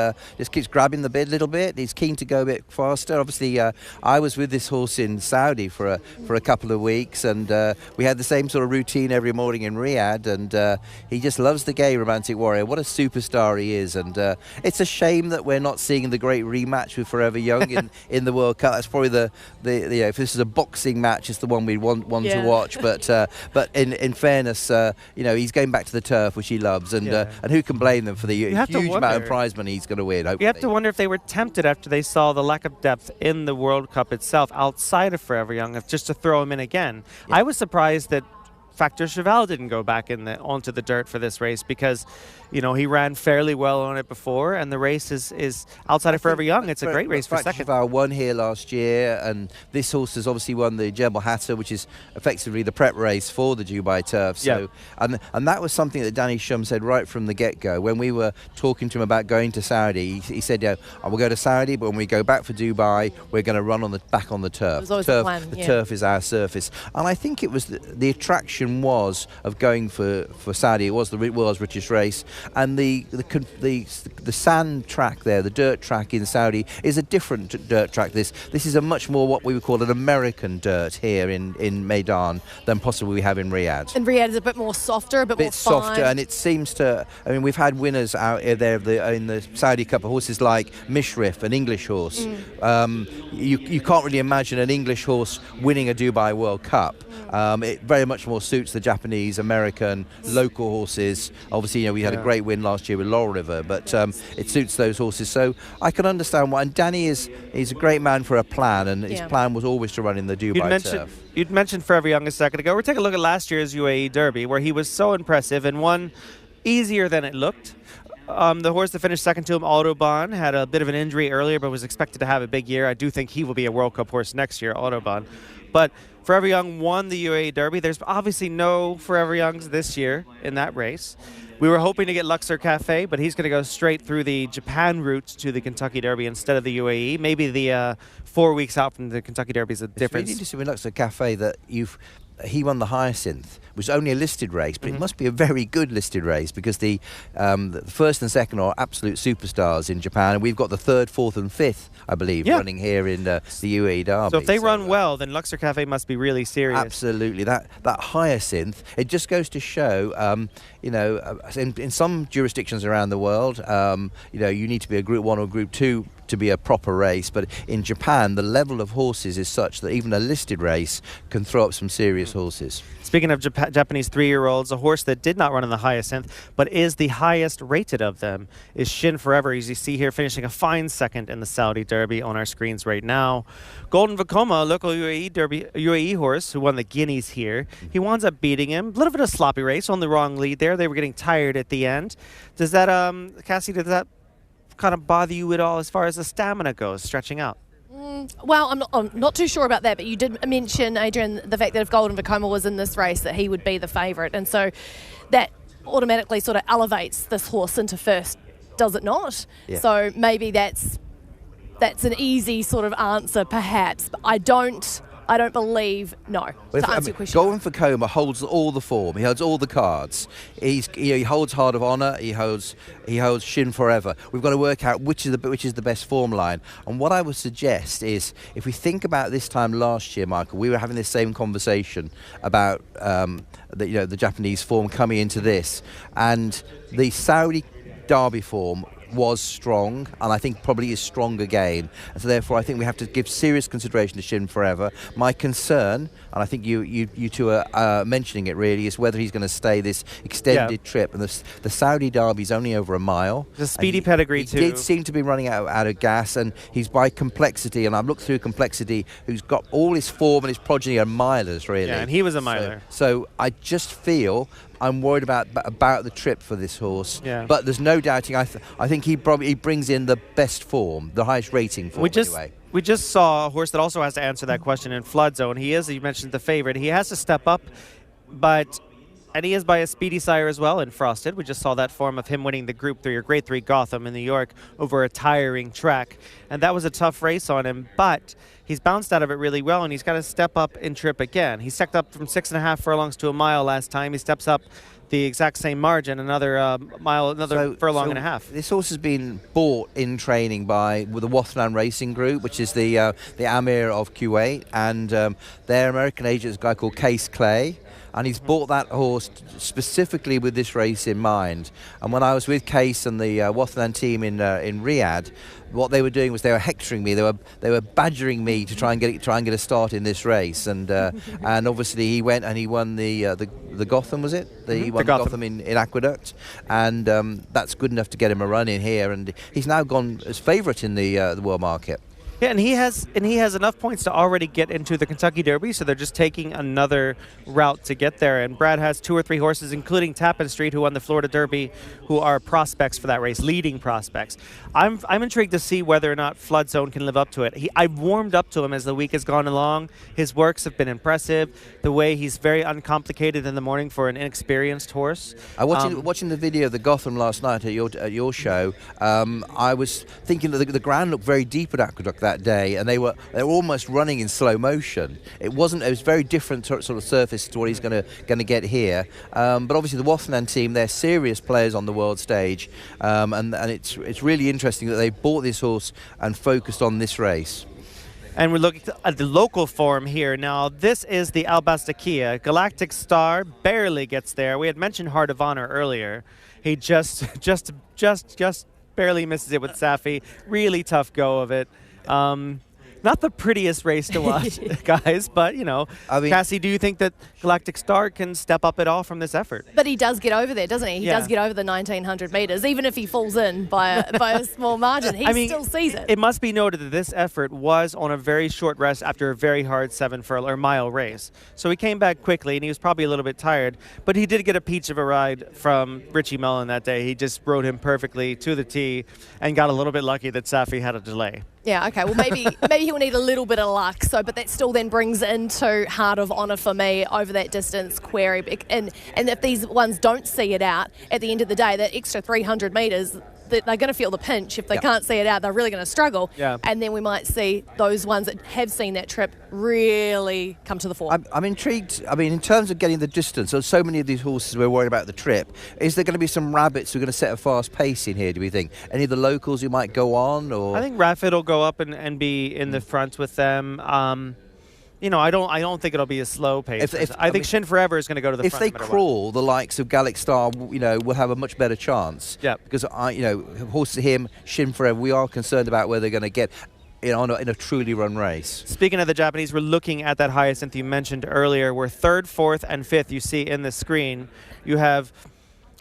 keeps grabbing the bit a little bit. He's keen to go a bit faster. Obviously, I was with this horse in Saudi for a couple of weeks, and we had the same sort of routine every morning in Riyadh, and he just loves the game, Romantic Warrior. What a superstar he is, and it's a shame that we're not seeing the great rematch with Forever Young in the World Cup. That's probably the if this is a boxing match, it's the one we want to watch. But in fairness, he's going back to the turf, which he loves, and who can blame them for the huge amount of prize money he's going to win? Hopefully. You have to wonder if they were tempted after they saw the lack of depth in the World Cup itself, outside of Forever Young, just to throw him in again. Yeah. I was surprised that Factor Cheval didn't go back onto the dirt for this race because, he ran fairly well on it before, and the race is outside of Forever Young. It's a great race for second. Cheval won here last year, and this horse has obviously won the Jebel Hatta, which is effectively the prep race for the Dubai Turf. So, and that was something that Danny Shum said right from the get-go. When we were talking to him about going to Saudi, he said, I will go to Saudi, but when we go back for Dubai, we're going to run back on the turf. It was always the plan, the turf is our surface. And I think it was the attraction intention was of going for Saudi. It was the world's richest race, and the sand track there, the dirt track in Saudi, is a different dirt track. This is a much more what we would call an American dirt here in Meydan than possibly we have in Riyadh. And Riyadh is a bit more softer, a bit more softer, fine. and it seems to. I mean, we've had winners out there in the Saudi Cup of horses like Mishrif, an English horse. You can't really imagine an English horse winning a Dubai World Cup. It very much more suits the Japanese, American, local horses. Obviously, we had a great win last year with Laurel River, but it suits those horses. So I can understand why. And Danny is a great man for a plan, and his plan was always to run in the Dubai turf. You'd mentioned Forever Young a second ago. We're taking a look at last year's UAE Derby, where he was so impressive and won easier than it looked. The horse that finished second to him, Autobahn, had a bit of an injury earlier, but was expected to have a big year. I do think he will be a World Cup horse next year, Autobahn. But Forever Young won the UAE Derby. There's obviously no Forever Youngs this year in that race. We were hoping to get Luxor Cafe, but he's going to go straight through the Japan route to the Kentucky Derby instead of the UAE. Maybe the 4 weeks out from the Kentucky Derby is a difference. It's really interesting with Luxor Cafe that he won the Hyacinth. It was only a listed race, but it must be a very good listed race because the first and second are absolute superstars in Japan, and we've got the third, fourth, and fifth, I believe, running here in the UAE Derby. So if they run well, then Luxor Cafe must be really serious. Absolutely, that Hyacinth. It just goes to show, in some jurisdictions around the world, you need to be a Group 1 or Group 2 to be a proper race, but in Japan the level of horses is such that even a listed race can throw up some serious horses. Speaking of Japanese 3-year-olds, a horse that did not run in the Hyacinth but is the highest rated of them is Shin Forever, as you see here, finishing a fine second in the Saudi Derby on our screens right now. Golden Vekoma, a local UAE horse who won the Guineas here, he winds up beating him. A little bit of a sloppy race on the wrong lead there. They were getting tired at the end. Does that, Cassie, does that kind of bother you at all as far as the stamina goes, stretching out? Well, I'm not too sure about that, but you did mention, Adrian, the fact that if Golden Vekoma was in this race, that he would be the favourite, and so that automatically sort of elevates this horse into first, does it not? Yeah. So maybe that's an easy sort of answer, perhaps. But I don't believe, no, to answer your question. Golden Vekoma holds all the form. He holds all the cards. He holds Heart of Honour. He holds Shin Forever. We've got to work out which is the best form line. And what I would suggest is, if we think about this time last year, Michael, we were having this same conversation about the Japanese form coming into this, and the Saudi Derby form was strong, and I think probably is strong again. And so therefore I think we have to give serious consideration to Shin Forever. My concern, and I think you two are mentioning it really, is whether he's going to stay this extended trip. And the Saudi Derby is only over a mile. The speedy pedigree too. He did seem to be running out of gas, and he's by Complexity, and I've looked through Complexity, who's got all his form and his progeny are milers really. Yeah, and he was a miler. So I just feel I'm worried about the trip for this horse. Yeah. But there's no doubting. I think he brings in the best form, the highest rating form. We just saw a horse that also has to answer that question in Flood Zone. He is, you mentioned, the favorite. He has to step up, and he is by a speedy sire as well in Frosted. We just saw that form of him winning the Group 3 or Grade 3 Gotham in New York over a tiring track. And that was a tough race on him, but he's bounced out of it really well, and he's got to step up in trip again. He stepped up from 6.5 furlongs to a mile last time. He steps up the exact same margin, another furlong and a half. This horse has been bought in training with the Wathlan Racing Group, which is the Amir of Kuwait, and their American agent is a guy called Case Clay. And he's bought that horse specifically with this race in mind. And when I was with Case and the Wathlan team in Riyadh, what they were doing was they were hectoring me. They were badgering me to try and get a start in this race. And and obviously he went and he won the Gotham, was it? He won the Gotham in Aqueduct, and that's good enough to get him a run in here. And he's now gone as favourite in the world market. Yeah, and he has enough points to already get into the Kentucky Derby, so they're just taking another route to get there. And Brad has 2 or 3 horses, including Tappan Street, who won the Florida Derby, who are prospects for that race, leading prospects. I'm intrigued to see whether or not Flood Zone can live up to it. I've warmed up to him as the week has gone along. His works have been impressive. The way he's very uncomplicated in the morning for an inexperienced horse. Watching the video of the Gotham last night at your show, I was thinking that the ground looked very deep at Aqueduct that day, and they were almost running in slow motion. It was very different sort of surface to what he's going to get here. But obviously the Wathnan team, they're serious players on the world stage, and it's really interesting that they bought this horse and focused on this race. And we're looking at the local form here. Now, this is the Albastakia. Galactic Star barely gets there. We had mentioned Heart of Honor earlier. He just barely misses it with Safi. Really tough go of it. Not the prettiest race to watch, guys, but, you know, I mean, Cassie, do you think that Galactic Star can step up at all from this effort? But he does get over there, doesn't he? He does get over the 1,900 metres, even if he falls in by a small margin. He still sees it. It must be noted that this effort was on a very short rest after a very hard 7 furlong or mile race. So he came back quickly, and he was probably a little bit tired, but he did get a peach of a ride from Richie Mullen that day. He just rode him perfectly to the tee and got a little bit lucky that Safi had a delay. Yeah, okay. Well, maybe he'll need a little bit of luck. So, but that still then brings into Heart of Honor for me over that distance, Query. And if these ones don't see it out at the end of the day, that extra 300 metres, they're going to feel the pinch. If they can't see it out, they're really going to struggle. Yeah. And then we might see those ones that have seen that trip really come to the fore. I'm intrigued. I mean, in terms of getting the distance, there's so many of these horses we're worried about the trip. Is there going to be some rabbits who are going to set a fast pace in here, do we think? Any of the locals who might go on? Or I think Raffit will go up and be in the front with them. You know, I don't think it'll be a slow pace. I think Shin Forever is going to go to the front. If they crawl, the likes of Gallic Star, you know, will have a much better chance. Yeah. Because horses him, Shin Forever, we are concerned about where they're going to get in a truly run race. Speaking of the Japanese, we're looking at that Hyacinth you mentioned earlier. We're 3rd, 4th, and 5th. You see in the screen, you have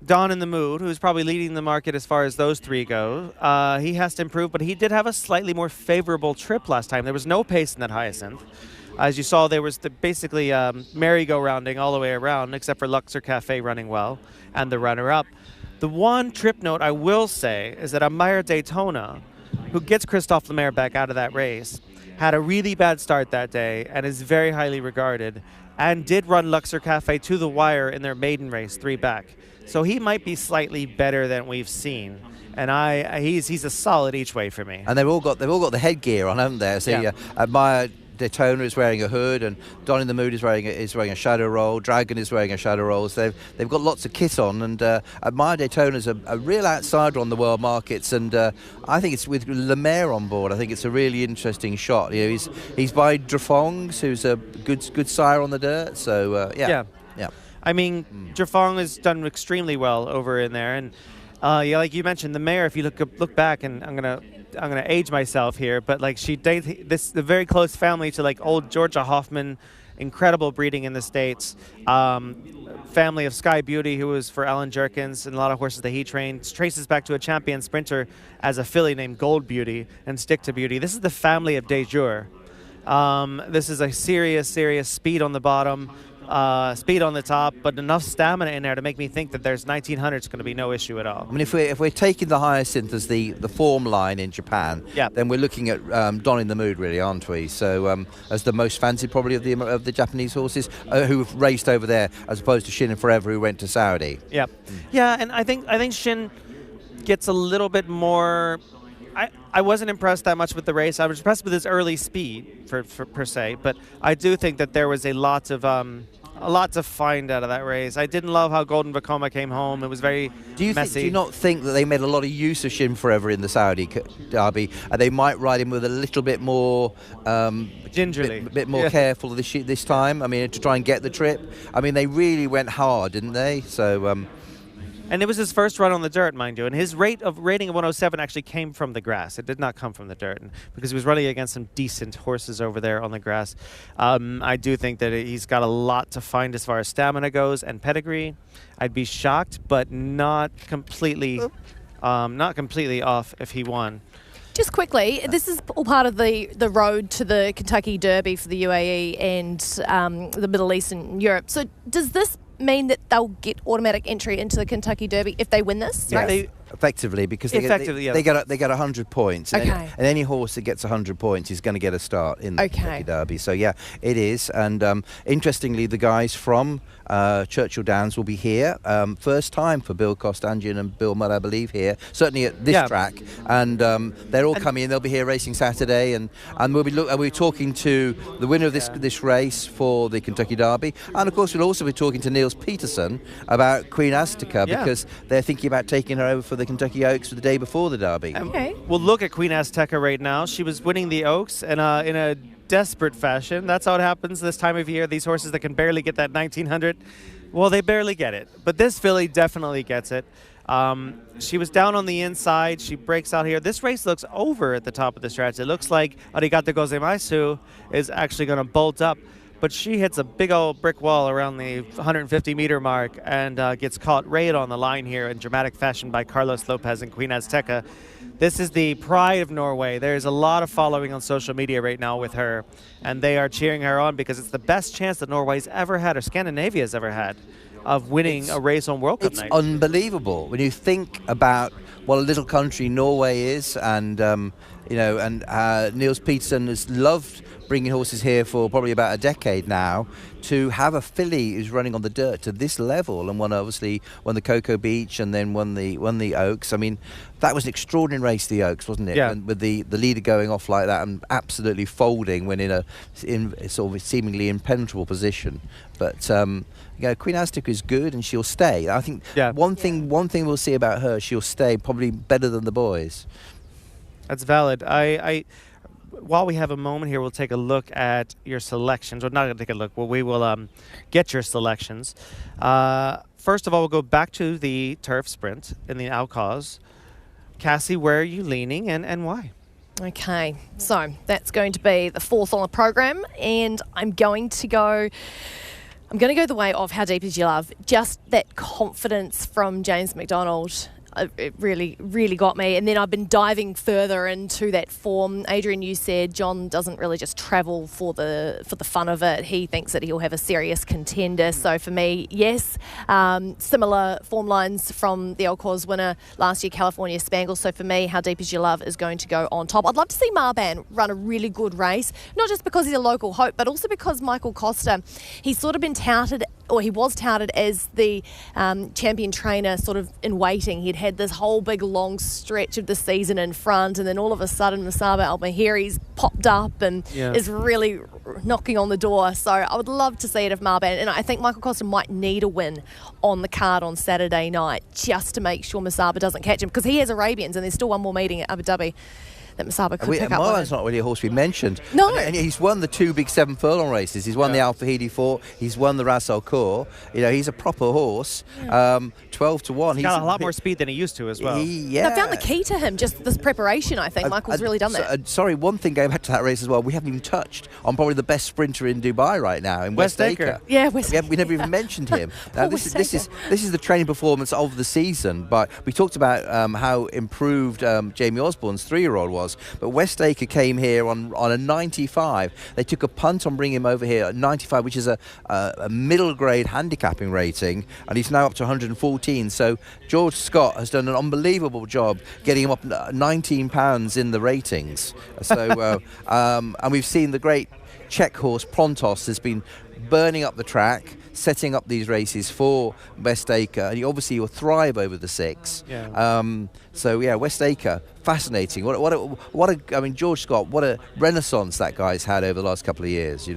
Dawn in the Mood, who's probably leading the market as far as those three go. He has to improve, but he did have a slightly more favorable trip last time. There was no pace in that Hyacinth. As you saw, there was basically merry-go-rounding all the way around, except for Luxor Cafe running well, and the runner-up. The one trip note I will say is that Amaya Daytona, who gets Christophe Lemaire back out of that race, had a really bad start that day and is very highly regarded, and did run Luxor Cafe to the wire in their maiden race, 3 back. So he might be slightly better than we've seen. And he's a solid each way for me. And they've all got the headgear on, haven't they? So Amaya Daytona is wearing a hood, and Don in the Mood is wearing a shadow roll. Dragon is wearing a shadow roll. So they've got lots of kit on, and Amaya Daytona is a real outsider on the world markets, and I think it's with Lemaire on board. I think it's a really interesting shot. You know, he's by Drafong's, who's a good sire on the dirt. So yeah. I mean, Drafong has done extremely well over in there, and like you mentioned, the mare. If you look back, and I'm gonna age myself here, but like she dates the very close family to like old Georgia Hoffman, incredible breeding in the States. Family of Sky Beauty, who was for Alan Jerkins and a lot of horses that he trained, traces back to a champion sprinter as a filly named Gold Beauty and Stick to Beauty. This is the family of De Jour. This is a serious speed on the bottom. Speed on the top, but enough stamina in there to make me think that there's 1900 is going to be no issue at all. I mean, if we're taking the Hyacinth as the form line in Japan, then we're looking at Don in the Mood, really, aren't we? So as the most fancied probably of the Japanese horses who've raced over there, as opposed to Shin and Forever, who went to Saudi. Yeah, and I think Shin gets a little bit more. I wasn't impressed that much with the race. I was impressed with his early speed, per se, but I do think that there was a lot to find out of that race. I didn't love how Golden Vekoma came home. It was very messy. Do you not think that they made a lot of use of Shin Forever in the Saudi Derby, and they might ride him with a little bit more gingerly, a bit more careful this time? I mean, to try and get the trip. I mean, they really went hard, didn't they? So. And it was his first run on the dirt, mind you. And his rating of 107 actually came from the grass. It did not come from the dirt, because he was running against some decent horses over there on the grass. I do think that he's got a lot to find as far as stamina goes and pedigree. I'd be shocked, but not completely off if he won. Just quickly, this is all part of the road to the Kentucky Derby for the UAE and the Middle East and Europe. So does this mean that they'll get automatic entry into the Kentucky Derby if they win this? Yeah, Effectively, because they get 100 points, Okay. and any horse that gets 100 points is going to get a start in the Kentucky Derby. So yeah, it is. And interestingly, the guys from Churchill Downs will be here. First time for Bill Costangian and Bill Mudd, I believe, here. Certainly at this track, and they're all coming in. They'll be here racing Saturday, and we'll be talking to the winner of this race for the Kentucky Derby, and of course we'll also be talking to Niels Peterson about Queen Azteca, because they're thinking about taking her over for the Kentucky Oaks for the day before the Derby. Okay. Well, look at Queen Azteca right now. She was winning the Oaks in a desperate fashion. That's how it happens this time of year. These horses that can barely get that 1900, well, they barely get it. But this filly definitely gets it. She was down on the inside. She breaks out here. This race looks over at the top of the stretch. It looks like Arigato Gozaimasu is actually going to bolt up. But she hits a big old brick wall around the 150-meter mark and gets caught right on the line here in dramatic fashion by Carlos Lopez and Queen Azteca. This is the pride of Norway. There's a lot of following on social media right now with her, and they are cheering her on because it's the best chance that Norway's ever had, or Scandinavia's ever had, of winning a race on World Cup night. It's unbelievable when you think about what a little country Norway is, and Niels Peterson has loved bringing horses here for probably about a decade now. To have a filly who's running on the dirt to this level and won the Cocoa Beach and then won the Oaks. I mean, that was an extraordinary race, the Oaks, wasn't it? Yeah. And with the leader going off like that and absolutely folding when in a sort of seemingly impenetrable position. But Queen Azteca is good and she'll stay. I think one thing we'll see about her, she'll stay probably better than the boys. That's valid. While we have a moment here, we'll take a look at your selections. We're not going to take a look. Well, we will get your selections. First of all, we'll go back to the turf sprint in the Alcaz. Cassie, where are you leaning and why? Okay, so that's going to be the fourth on the program, and I'm going to go the way of How Deep Is Your Love. Just that confidence from James McDonald. It really, really got me. And then I've been diving further into that form. Adrian, you said John doesn't really just travel for the fun of it. He thinks that he'll have a serious contender. So for me, yes, similar form lines from the Alcaz winner last year, California Spangle. So for me, How Deep Is Your Love is going to go on top. I'd love to see Marban run a really good race, not just because he's a local hope, but also because Michael Costa, he's sort of been touted, or he was touted as the champion trainer sort of in waiting. He'd had this whole big long stretch of the season in front, and then all of a sudden Masaba Almahiri's popped up and is really knocking on the door. So I would love to see it if Marban, and I think Michael Costa might need a win on the card on Saturday night just to make sure Masaba doesn't catch him, because he has Arabians and there's still one more meeting at Abu Dhabi that Masaba could pick up. Marban's not really a horse we mentioned. No. And he's won the two big 7 furlong races. He's won the Al Fahidi 4. He's won the Ras Al Khor. He's a proper horse. 12-1. He's got a lot more speed than he used to as well. I found the key to him, just this preparation, I think. Michael's really done that. Sorry, one thing going back to that race as well, we haven't even touched on probably the best sprinter in Dubai right now, in West Acre. Yeah, West Acre. We never even mentioned him. Now, this is the training performance of the season. But we talked about how improved Jamie Osborne's 3-year-old was. But West Acre came here on a 95. They took a punt on bringing him over here at 95, which is a middle grade handicapping rating, and he's now up to 114. So George Scott has done an unbelievable job getting him up 19 pounds in the ratings. So and we've seen the great Czech horse Prontos has been burning up the track, setting up these races for West Acre, and he obviously will thrive over the 6. West Acre, fascinating. I mean, George Scott, what a renaissance that guy's had over the last couple of years.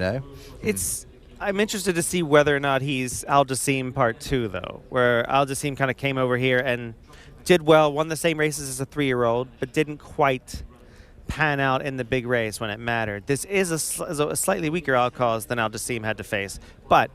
I'm interested to see whether or not he's Al Jassim Part 2, though, where Al Jassim kind of came over here and did well, won the same races as a 3-year-old, but didn't quite pan out in the big race when it mattered. This is a slightly weaker Alcaz than Al Jassim had to face, but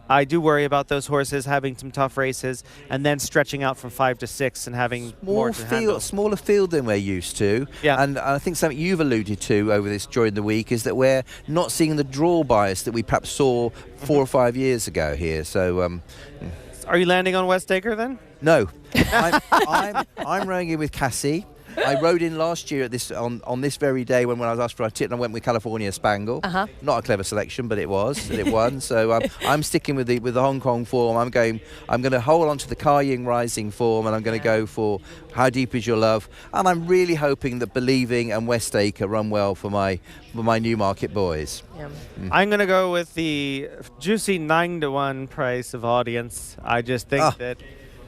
I do worry about those horses having some tough races and then stretching out from 5 to 6 and having more to handle. Smaller field than we're used to. Yeah. And I think something you've alluded to over this during the week is that we're not seeing the draw bias that we perhaps saw 4 or 5 years ago here. So, are you landing on West Acre then? No, I'm rowing in with Cassie. I rode in last year at this on this very day when I was asked for a tip, and I went with California Spangle. Not a clever selection, but it was. It won. So I'm sticking with the Hong Kong form. I'm going to hold on to the Ka Ying Rising form, and I'm going to go for How Deep Is Your Love. And I'm really hoping that Believing and Westacre run well for my Newmarket boys. Yeah. I'm going to go with the juicy 9-to-1 price of Audience. I just think that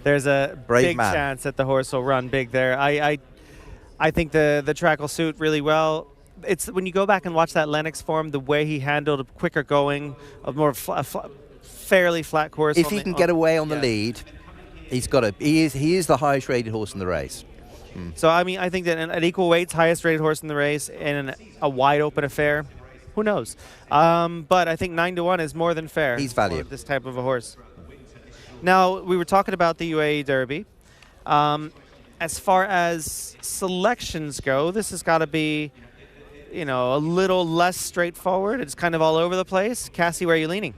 there's a big chance that the horse will run big there. I think the track will suit really well. It's when you go back and watch that Lennox form, the way he handled a quicker going, a more fairly flat course. If he can get away on the lead, he is the highest rated horse in the race. So I mean, I think that at equal weights, highest rated horse in the race in a wide open affair. Who knows? But I think 9-to-1 is more than fair. He's value. For this type of a horse. Now, we were talking about the UAE Derby. As far as selections go, this has got to be, a little less straightforward. It's kind of all over the place. Cassie, where are you leaning?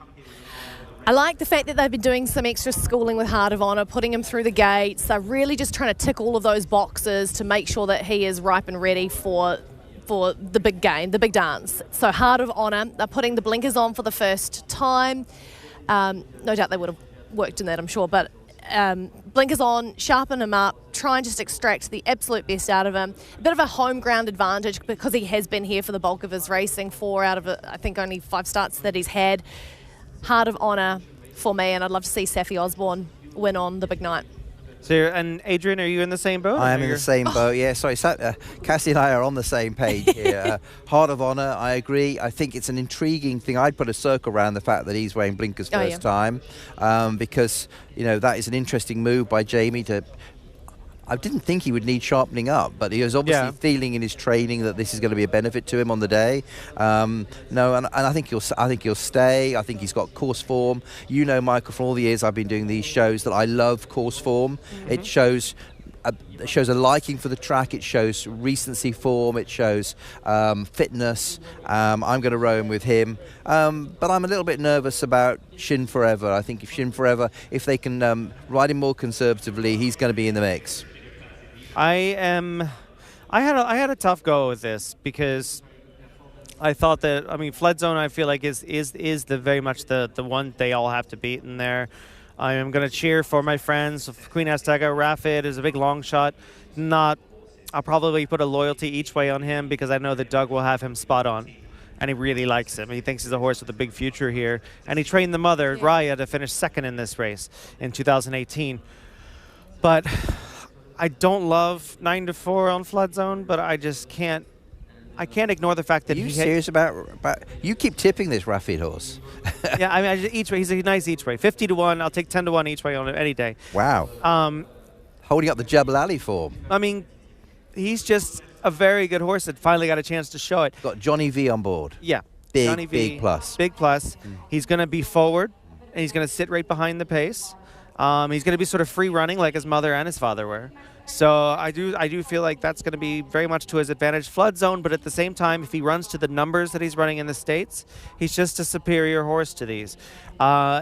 I like the fact that they've been doing some extra schooling with Heart of Honour, putting him through the gates. They're really just trying to tick all of those boxes to make sure that he is ripe and ready for the big game, the big dance. So Heart of Honour, they're putting the blinkers on for the first time. No doubt they would have worked in that, I'm sure, but blinkers on, sharpen him up, try and just extract the absolute best out of him. A bit of a home ground advantage because he has been here for the bulk of his racing, 4 out of, I think, only 5 starts that he's had. Heart of Honour for me, and I'd love to see Saffie Osborne win on the big night. So, and Adrian, are you in the same boat? I am in the same boat, yeah. Sorry, Cassie and I are on the same page here. Heart of Honour, I agree. I think it's an intriguing thing. I'd put a circle around the fact that he's wearing blinkers first time because, that is an interesting move by Jamie to... I didn't think he would need sharpening up, but he was obviously feeling in his training that this is going to be a benefit to him on the day. And I think he'll stay. I think he's got course form. Michael, from all the years I've been doing these shows, that I love course form. It shows a liking for the track. It shows recency form. It shows fitness. I'm going to row him with him. But I'm a little bit nervous about Shin Forever. I think if they can ride him more conservatively, he's going to be in the mix. I had a tough go with this because I thought that, Flood Zone, I feel like is the very much the one they all have to beat in there. I am going to cheer for my friends. Queen Azteca, Rafid is a big long shot. I'll probably put a loyalty each way on him because I know that Doug will have him spot on. And he really likes him. He thinks he's a horse with a big future here. And he trained the mother, Raya, to finish second in this race in 2018. But I don't love 9-4 on Flood Zone, but I just can't. I can't ignore the fact that Are you serious about you keep tipping this Rafid horse? Yeah, each way he's a nice each way. 50-1. I'll take 10-1 each way on it any day. Wow. Holding up the Jebel Ali form. He's just a very good horse that finally got a chance to show it. Got Johnny V on board. Yeah. Big plus. Big plus. He's going to be forward, and he's going to sit right behind the pace. He's going to be sort of free running like his mother and his father were. So I do feel like that's going to be very much to his advantage. Flood Zone, but at the same time, if he runs to the numbers that he's running in the States, he's just a superior horse to these.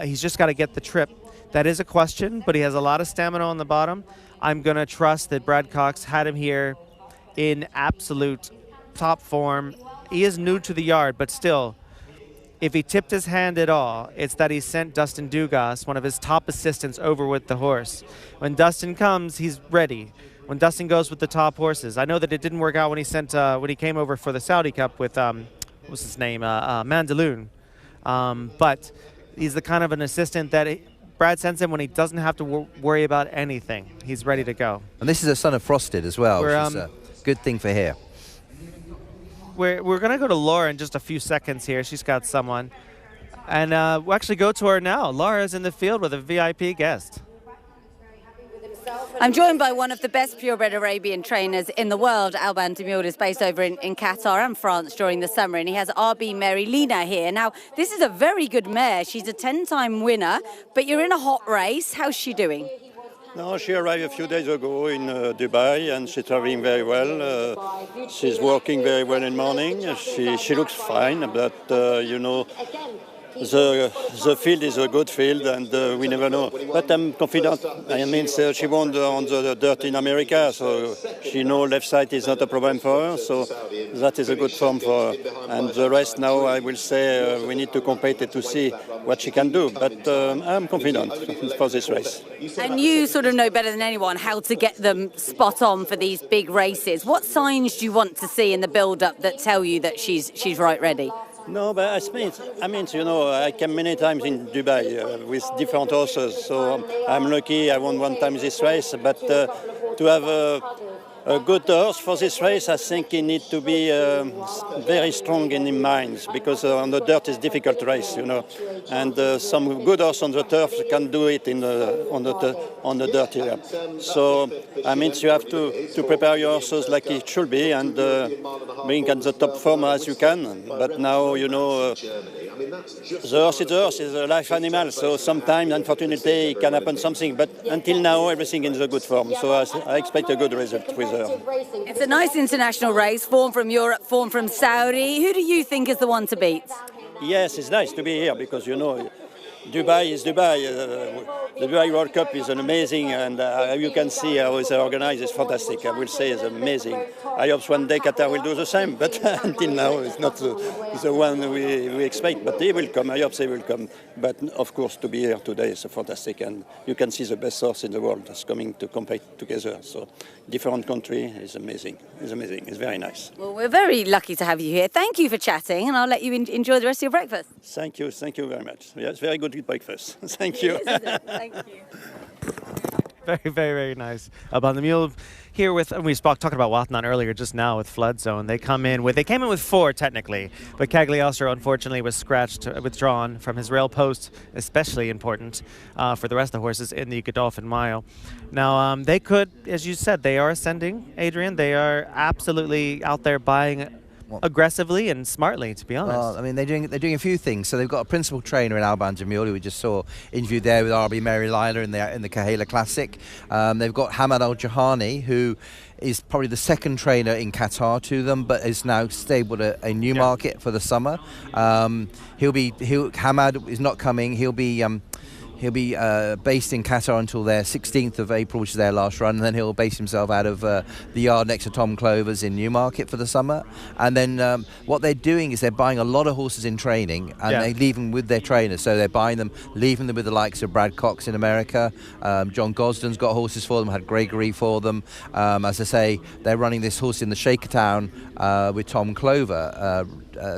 He's just got to get the trip. That is a question, but he has a lot of stamina on the bottom. I'm going to trust that Brad Cox had him here in absolute top form. He is new to the yard, but still, if he tipped his hand at all, it's that he sent Dustin Dugas, one of his top assistants, over with the horse. When Dustin comes, he's ready. When Dustin goes with the top horses. I know that it didn't work out when he came over for the Saudi Cup with, what was his name, Mandaloon. But he's the kind of an assistant that Brad sends him when he doesn't have to worry about anything. He's ready to go. And this is a son of Frosted as well, which is a good thing for here. We're going to go to Laura in just a few seconds here. She's got someone. And we'll actually go to her now. Laura's in the field with a VIP guest. I'm joined by one of the best purebred Arabian trainers in the world. Alban Demioud is based over in Qatar and France during the summer, and he has RB Mary Lina here. Now, this is a very good mare. She's a 10-time winner, but you're in a hot race. How's she doing? No, she arrived a few days ago in Dubai, and she's traveling very well. She's working very well in the morning. She looks fine, but, the field is a good field, and we never know. But I'm confident. I mean, she won on the dirt in America, so she knows left side is not a problem for her. So that is a good form for her. And the rest now, I will say, we need to compete to see what she can do. But I'm confident for this race. And you sort of know better than anyone how to get them spot on for these big races. What signs do you want to see in the build-up that tell you that she's right ready? No, but I mean, you know, I came many times in Dubai with different horses, so I'm lucky I won one time this race. But to have a good horse for this race, I think he needs to be very strong in his mind, because on the dirt is difficult race, you know, and some good horse on the turf can do it on the dirt here. So I mean, you have to prepare your horses like it should be and bring at the top form as you can. But now, you know, the horse is a life animal, so sometimes, unfortunately, it can happen something. But until now, everything is in a good form, so I expect a good result with her. It's a nice international race, form from Europe, form from Saudi. Who do you think is the one to beat? Yes, it's nice to be here because, you know, Dubai is Dubai. The Dubai World Cup is an amazing, and you can see how it's organized. It's fantastic. I will say it's amazing. I hope one day Qatar will do the same, but until now it's not the one we expect. But they will come. I hope they will come. But of course, to be here today is fantastic, and you can see the best horse in the world that's coming to compete together. So different country is amazing. It's amazing. It's very nice. Well, we're very lucky to have you here. Thank you for chatting, and I'll let you enjoy the rest of your breakfast. Thank you very much. Yeah, it's very good breakfast. Thank you. Thank you. Very, very, very nice. Up on the mule here with, and we talking about Watnan earlier just now with Flood Zone. They came in with 4 technically, but Cagliostro unfortunately was withdrawn from his rail post, especially important for the rest of the horses in the Godolphin Mile. Now they could, as you said, they are ascending, Adrian. They are absolutely out there buying aggressively and smartly, to be honest. Well, I mean, they're doing a few things. So they've got a principal trainer in Alban Jamil, who we just saw interviewed there with RB Mary Lila in the Kahela Classic. They've got Hamad Al Jahani, who is probably the second trainer in Qatar to them, but is now stabled a new market for the summer. Hamad is not coming. He'll be based in Qatar until their 16th of April, which is their last run, and then he'll base himself out of the yard next to Tom Clover's in Newmarket for the summer. And then what they're doing is they're buying a lot of horses in training, and they leave them with their trainers. So they're buying them, leaving them with the likes of Brad Cox in America. John Gosden's got horses for them, had Gregory for them. As I say, they're running this horse in the Shakertown with Tom Clover,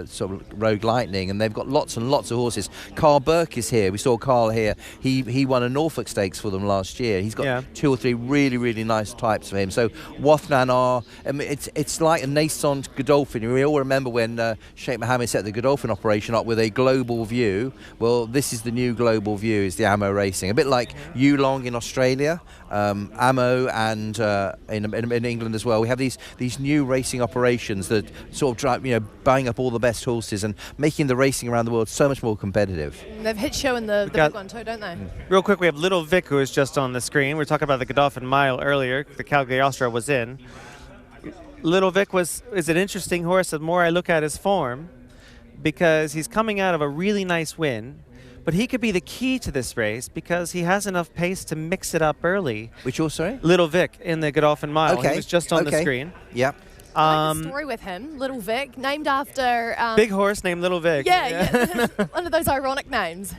sort of Rogue Lightning, and they've got lots and lots of horses. Carl Burke is here. We saw Carl here. He won a Norfolk Stakes for them last year. He's got 2 or 3 really, really nice types for him. So Wathnan it's like a nascent Godolphin. We all remember when Sheikh Mohammed set the Godolphin operation up with a global view. Well, this is the new global view, is the Ammo Racing. A bit like Yulong in Australia, Ammo, and in England as well. We have these new racing operations that sort of drive, buying up all the best horses and making the racing around the world so much more competitive. They've hit show in the big one too, don't they? Real quick, we have Little Vic, who is just on the screen. We were talking about the Godolphin Mile earlier. The Cagliostro was in. Little Vic is an interesting horse. The more I look at his form, because he's coming out of a really nice win, but he could be the key to this race because he has enough pace to mix it up early. Which horse, sorry? Little Vic in the Godolphin Mile. Okay. He was just on the screen. Yep. I like the story with him, Little Vic, named after... big horse named Little Vic. Yeah. One of those ironic names.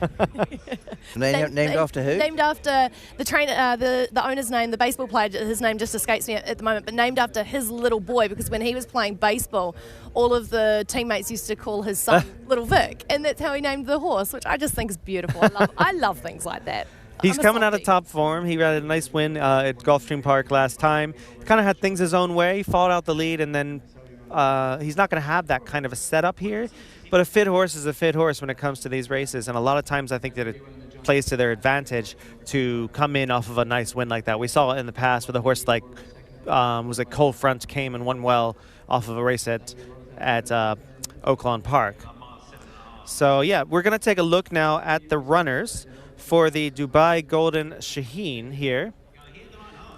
named after who? Named after the trainer, the owner's name, the baseball player, his name just escapes me at the moment, but named after his little boy, because when he was playing baseball, all of the teammates used to call his son Little Vic, and that's how he named the horse, which I just think is beautiful. I love things like that. He's coming out of top form. He had a nice win at Gulfstream Park last time. He kind of had things his own way. He fought out the lead, and then he's not going to have that kind of a setup here. But a fit horse is a fit horse when it comes to these races, and a lot of times I think that it plays to their advantage to come in off of a nice win like that. We saw it in the past with a horse like, was it Cold Front came and won well off of a race at Oaklawn Park. So, yeah, we're going to take a look now at the runners for the Dubai Golden Shaheen here.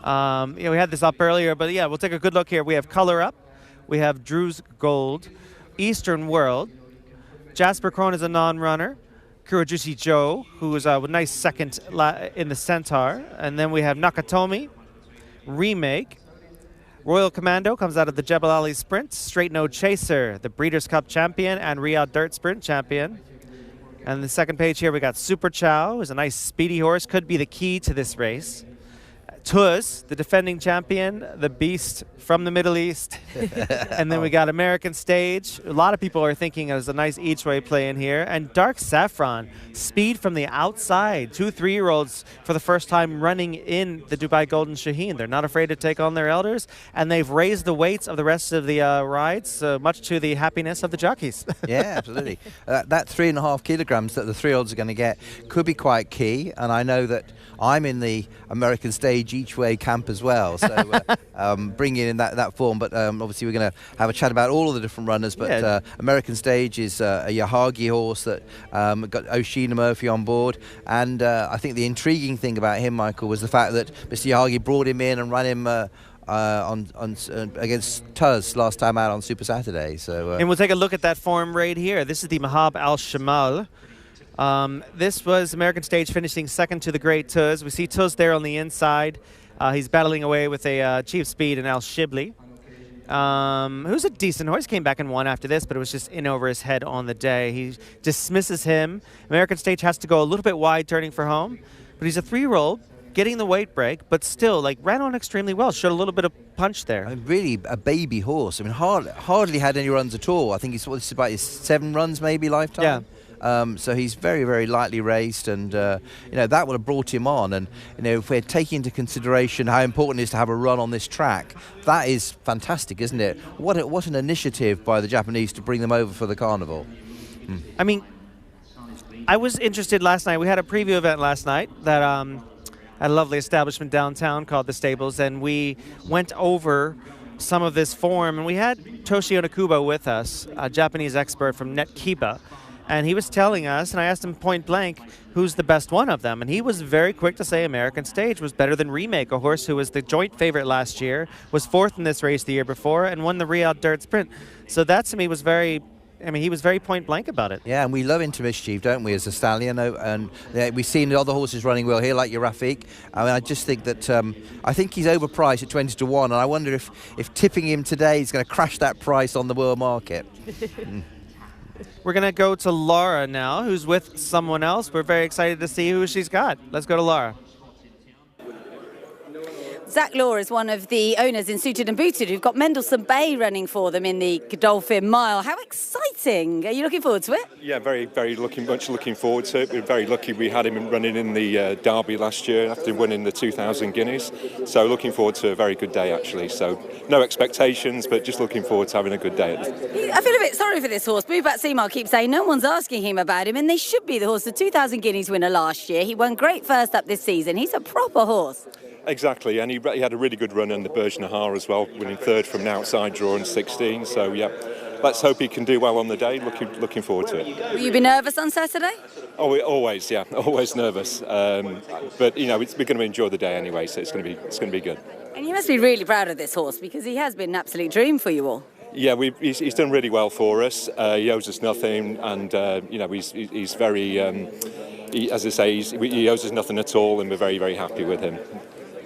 We had this up earlier, but yeah, we'll take a good look here. We have Color Up, we have Drew's Gold, Eastern World, Jasper Crone is a non-runner, Kurojushi Joe, who was a nice second in the Centaur. And then we have Nakatomi, Remake. Royal Commando comes out of the Jebel Ali Sprint. Straight No Chaser, the Breeders' Cup champion and Riyadh Dirt Sprint champion. And the second page here, we got Super Chow, who's a nice speedy horse, could be the key to this race. Tuz, the defending champion, the beast from the Middle East. And then we got American Stage. A lot of people are thinking there's a nice each-way play in here. And Dark Saffron, speed from the outside. 2 3-year-olds for the first time running in the Dubai Golden Shaheen. They're not afraid to take on their elders. And they've raised the weights of the rest of the rides, much to the happiness of the jockeys. Yeah, absolutely. That 3.5 kilograms that the 3-year-olds are going to get could be quite key. And I know that I'm in the American Stage each-way camp as well, so bringing in that form. But obviously we're going to have a chat about all of the different runners. But American Stage is a Yahagi horse that got Oshina Murphy on board. And I think the intriguing thing about him, Michael, was the fact that Mr. Yahagi brought him in and ran him against Tuz last time out on Super Saturday. So and we'll take a look at that form right here. This is the Mahab Al-Shamal. This was American Stage finishing second to the great Tuz. We see Tuz there on the inside. He's battling away with a Chief Speed and Al Shibli, who's a decent horse. Came back and won after this, but it was just in over his head on the day. He dismisses him. American Stage has to go a little bit wide turning for home, but he's a 3-year-old getting the weight break, but still ran on extremely well. Showed a little bit of punch there. I mean, really a baby horse. I mean, hardly had any runs at all. I think this is about his 7 runs maybe lifetime. Yeah. So he's very, very lightly raced, and that would have brought him on. And if we're taking into consideration how important it is to have a run on this track, that is fantastic, isn't it? What an initiative by the Japanese to bring them over for the carnival. I mean, I was interested last night. We had a preview event last night that at a lovely establishment downtown called The Stables, and we went over some of this form, and we had Toshio Nakuba with us, a Japanese expert from Netkiba. And he was telling us, and I asked him point blank, who's the best one of them. And he was very quick to say American Stage was better than Remake, a horse who was the joint favorite last year, was 4th in this race the year before, and won the Riyadh Dirt Sprint. So that to me was he was very point blank about it. Yeah, and we love Into Mischief, don't we, as a stallion? And we've seen the other horses running well here, like your Rafik. I mean, I just think that I think he's overpriced at 20 to 1, and I wonder if tipping him today is going to crash that price on the world market. We're going to go to Laura now, who's with someone else. We're very excited to see who she's got. Let's go to Laura. Zach Law is one of the owners in Suited and Booted who've got Mendelssohn Bay running for them in the Godolphin Mile. How exciting! Are you looking forward to it? Yeah, very much looking forward to it. We're very lucky we had him running in the Derby last year after winning the 2,000 guineas. So looking forward to a very good day, actually. So no expectations, but just looking forward to having a good day. I feel a bit sorry for this horse. Boubat Seymour keeps saying no one's asking him about him, and they should be. The horse, the 2,000 guineas winner last year. He won great first up this season. He's a proper horse. Exactly, and he had a really good run in the Berge Nahar as well, winning 3rd from an outside draw in 16. So yeah, let's hope he can do well on the day. Looking forward to it. Will you be nervous on Saturday? Oh, always, yeah, always nervous. But we're going to enjoy the day anyway, so it's going to be good. And you must be really proud of this horse because he has been an absolute dream for you all. Yeah, he's done really well for us. He owes us nothing, and he's very, as I say, he owes us nothing at all, and we're very, very happy with him.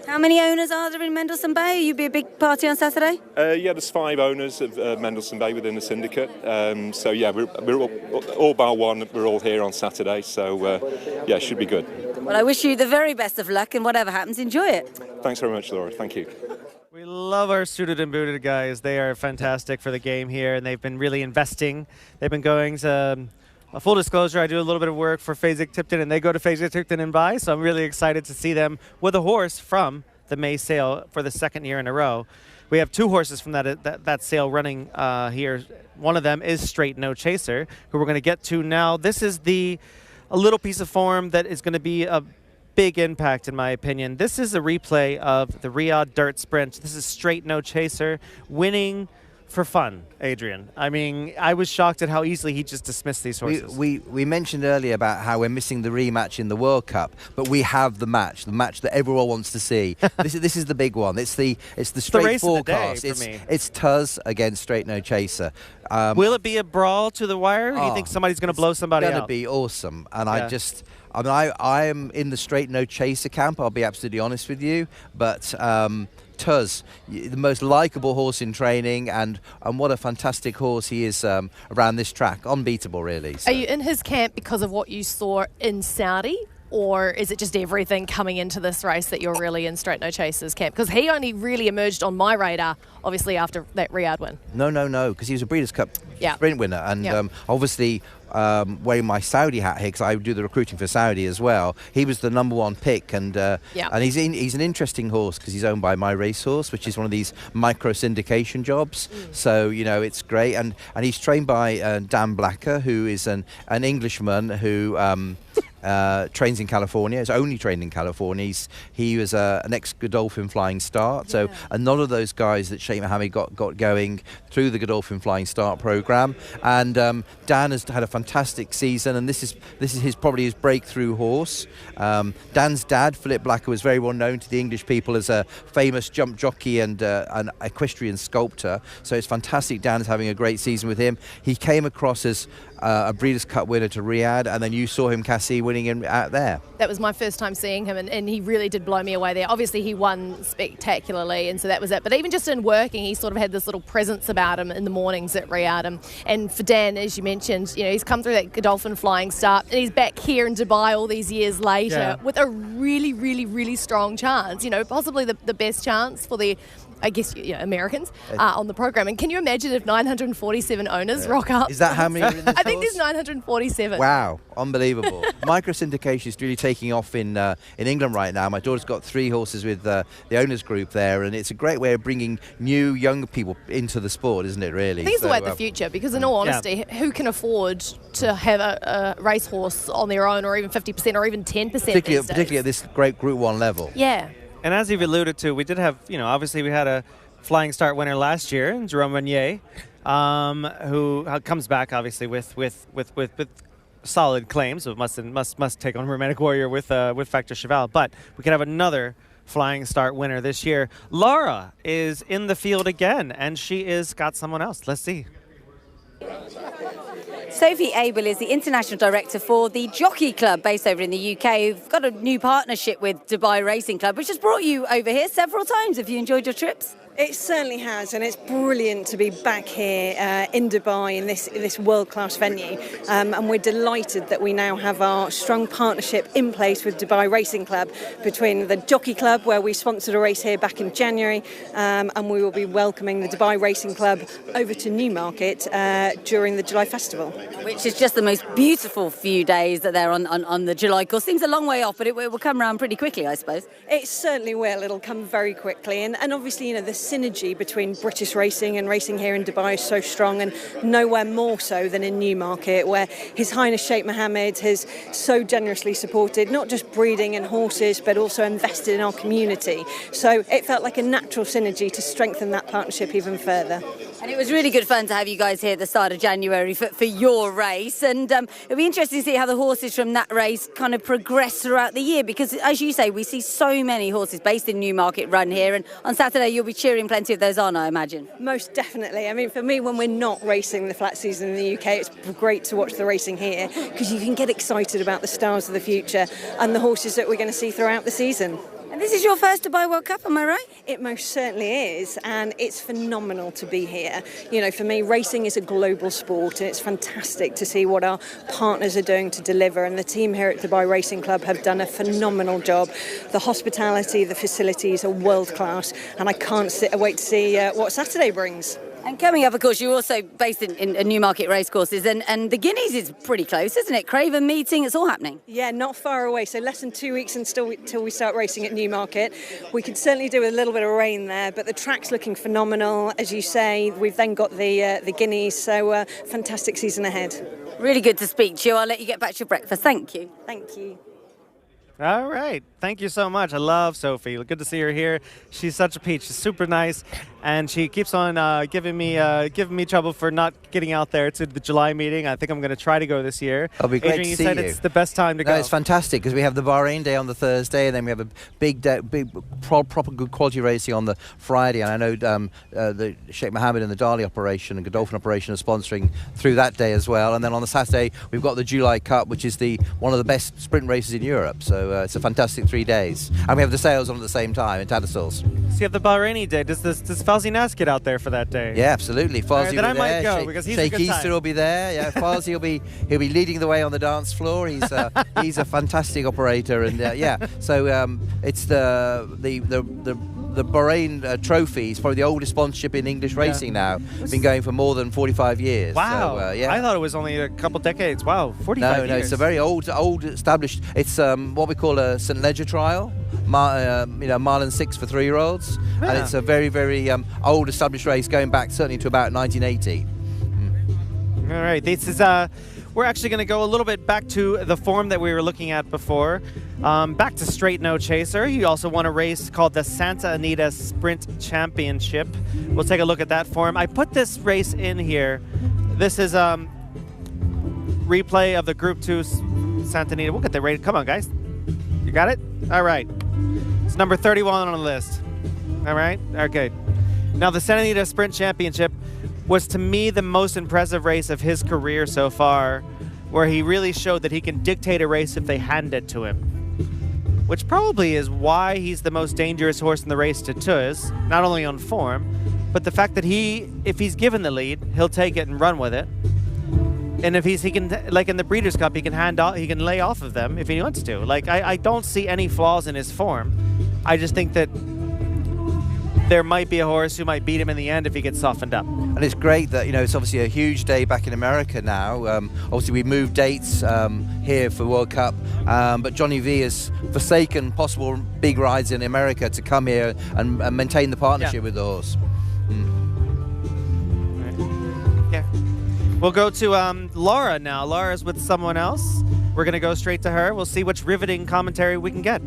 How many owners are there in Mendelssohn Bay? Will you be a big party on Saturday? Yeah, there's 5 owners of Mendelssohn Bay within the syndicate. So yeah, we're all bar one. We're all here on Saturday. So yeah, it should be good. Well, I wish you the very best of luck, and whatever happens, enjoy it. Thanks very much, Laura. Thank you. We love our Suited and Booted guys. They are fantastic for the game here, and they've been really investing. They've been going to... A full disclosure, I do a little bit of work for Fasig Tipton, and they go to Fasig Tipton and buy, so I'm really excited to see them with a horse from the May sale for the 2nd year in a row. We have 2 horses from that sale running here. One of them is Straight No Chaser, who we're going to get to now. This is a little piece of form that is going to be a big impact, in my opinion. This is a replay of the Riyadh Dirt Sprint. This is Straight No Chaser winning for fun, Adrian. I mean, I was shocked at how easily he just dismissed these horses. We mentioned earlier about how we're missing the rematch in the World Cup, but we have the match that everyone wants to see. This is the big one. It's the straight race of the day forecast. for me. It's Tuz against Straight No Chaser. Will it be a brawl to the wire? Or do you think somebody's going to blow somebody It's out? going to be awesome. And I am in the Straight No Chaser camp, I'll be absolutely honest with you. But Tuz, the most likeable horse in training, and what a fantastic horse he is around this track. Unbeatable, really. So. Are you in his camp because of what you saw in Saudi? Or is it just everything coming into this race that you're really in Straight No Chaser's camp? Because he only really emerged on my radar, obviously, after that Riyadh win. No, because he was a Breeders' Cup sprint winner. And obviously, wearing my Saudi hat here, because I do the recruiting for Saudi as well, he was the #1 pick. And he's an interesting horse because he's owned by My Racehorse, which is one of these micro syndication jobs. So, it's great. And he's trained by Dan Blacker, who is an Englishman who... trains in California. He's only trained in California. He was an ex-Godolphin Flying Start. So a lot of those guys that Sheikh Mohammed got going through the Godolphin Flying Start program. And Dan has had a fantastic season, and this is probably his breakthrough horse. Dan's dad, Philip Blacker, was very well known to the English people as a famous jump jockey and an equestrian sculptor. So it's fantastic. Dan is having a great season with him. He came across as a Breeders' Cup winner to Riyadh, and then you saw him, Cassie, winning him out there. That was my first time seeing him, and he really did blow me away there. Obviously, he won spectacularly, and so that was it. But even just in working, he sort of had this little presence about him in the mornings at Riyadh. And for Dan, as you mentioned, he's come through that Godolphin Flying Start, and he's back here in Dubai all these years later with a really, really, really strong chance. Possibly the best chance for the, I guess, Americans on the program. And can you imagine if 947 owners rock up? Is that how many are in this I think there's 947. Wow, unbelievable. Micro syndication is really taking off in England right now. My daughter's got 3 horses with the owners group there, and it's a great way of bringing new, young people into the sport, isn't it, really? I think it's the way of the future, because in all honesty, who can afford to have a racehorse on their own, or even 50% or even 10% particularly at this great Group 1 level? Yeah. And as you've alluded to, we did have, obviously we had a Flying Start winner last year, Jerome Renier, who comes back obviously with solid claims. So must take on Romantic Warrior with Factor Cheval. But we could have another Flying Start winner this year. Laura is in the field again, and she is got someone else. Let's see. Sophie Abel is the International Director for the Jockey Club based over in the UK. We've got a new partnership with Dubai Racing Club, which has brought you over here several times. Have you enjoyed your trips? It certainly has, and it's brilliant to be back here in Dubai in this world-class venue. And we're delighted that we now have our strong partnership in place with Dubai Racing Club, between the Jockey Club, where we sponsored a race here back in January, and we will be welcoming the Dubai Racing Club over to Newmarket during the July Festival. Which is just the most beautiful few days that they're on the July course. Seems a long way off, but it will come around pretty quickly, I suppose. It certainly will. It'll come very quickly. And obviously, the synergy between British racing and racing here in Dubai is so strong, and nowhere more so than in Newmarket, where His Highness Sheikh Mohammed has so generously supported not just breeding and horses, but also invested in our community. So it felt like a natural synergy to strengthen that partnership even further. And it was really good fun to have you guys here at the start of January for your race. And it'll be interesting to see how the horses from that race kind of progress throughout the year, because, as you say, we see so many horses based in Newmarket run here. And on Saturday, you'll be cheering plenty of those on, I imagine. Most definitely. I mean, for me, when we're not racing the flat season in the UK, it's great to watch the racing here, because you can get excited about the stars of the future and the horses that we're going to see throughout the season. And this is your first Dubai World Cup, am I right? It most certainly is, and it's phenomenal to be here. For me, racing is a global sport, and it's fantastic to see what our partners are doing to deliver, and the team here at Dubai Racing Club have done a phenomenal job. The hospitality, the facilities are world class, and I can't wait to see what Saturday brings. And coming up, of course, you're also based in Newmarket racecourses, and the Guineas is pretty close, isn't it? Craven meeting, it's all happening. Yeah, not far away, so less than 2 weeks until we start racing at Newmarket. We could certainly do with a little bit of rain there, but the track's looking phenomenal. As you say, we've then got the Guineas, so fantastic season ahead. Really good to speak to you. I'll let you get back to your breakfast. Thank you. Thank you. All right. Thank you so much. I love Sophie. Good to see her here. She's such a peach. She's super nice, and she keeps on giving me trouble for not getting out there to the July meeting. I think I'm going to try to go this year. It'll be great Adrian, to you see said you. it's the best time to go. It's fantastic because we have the Bahrain day on the Thursday, and then we have a big proper good quality racing on the Friday. And I know the Sheikh Mohammed and the Dali operation and Godolphin operation are sponsoring through that day as well. And then on the Saturday we've got the July Cup, which is one of the best sprint races in Europe. So it's a fantastic 3 days, and we have the sales on at the same time in Tattersall's. So you have the Bahraini day. Does Fawzi Nas get out there for that day? Yeah, absolutely. Fawzi Then will I be might there. go because he's Sheikh a good Easter time. will be there. Yeah, Fawzi will be leading the way on the dance floor. He's a fantastic operator, and yeah. So it's the Bahrain Trophy is probably the oldest sponsorship in English racing now. It's been going for more than 45 years. Wow. So, yeah. I thought it was only a couple decades. Wow, 45 years. No, it's a very old established. It's what we call a St. Leger trial, mile and 6 for 3-year-olds, and it's a very, very old established race going back certainly to about 1980. All right, this is we're actually going to go a little bit back to the form that we were looking at before. Back to Straight No Chaser. You also won a race called the Santa Anita Sprint Championship. We'll take a look at that form. I put this race in here. This is replay of the Group 2 Santa Anita. We'll get the rating. Come on, guys. You got it? All right. It's number 31 on the list. All right? Okay. Now, the Santa Anita Sprint Championship was, to me, the most impressive race of his career so far, where he really showed that he can dictate a race if they hand it to him, which probably is why he's the most dangerous horse in the race to Tuz, not only on form, but the fact that if he's given the lead, he'll take it and run with it. And if he can, like in the Breeders' Cup, he can lay off of them if he wants to. Like, I don't see any flaws in his form. I just think that there might be a horse who might beat him in the end if he gets softened up. And it's great that, it's obviously a huge day back in America now. Obviously, we moved dates here for World Cup, but Johnny V has forsaken possible big rides in America to come here and maintain the partnership with the horse. Yeah. We'll go to Laura now. Laura's with someone else. We're going to go straight to her. We'll see which riveting commentary we can get.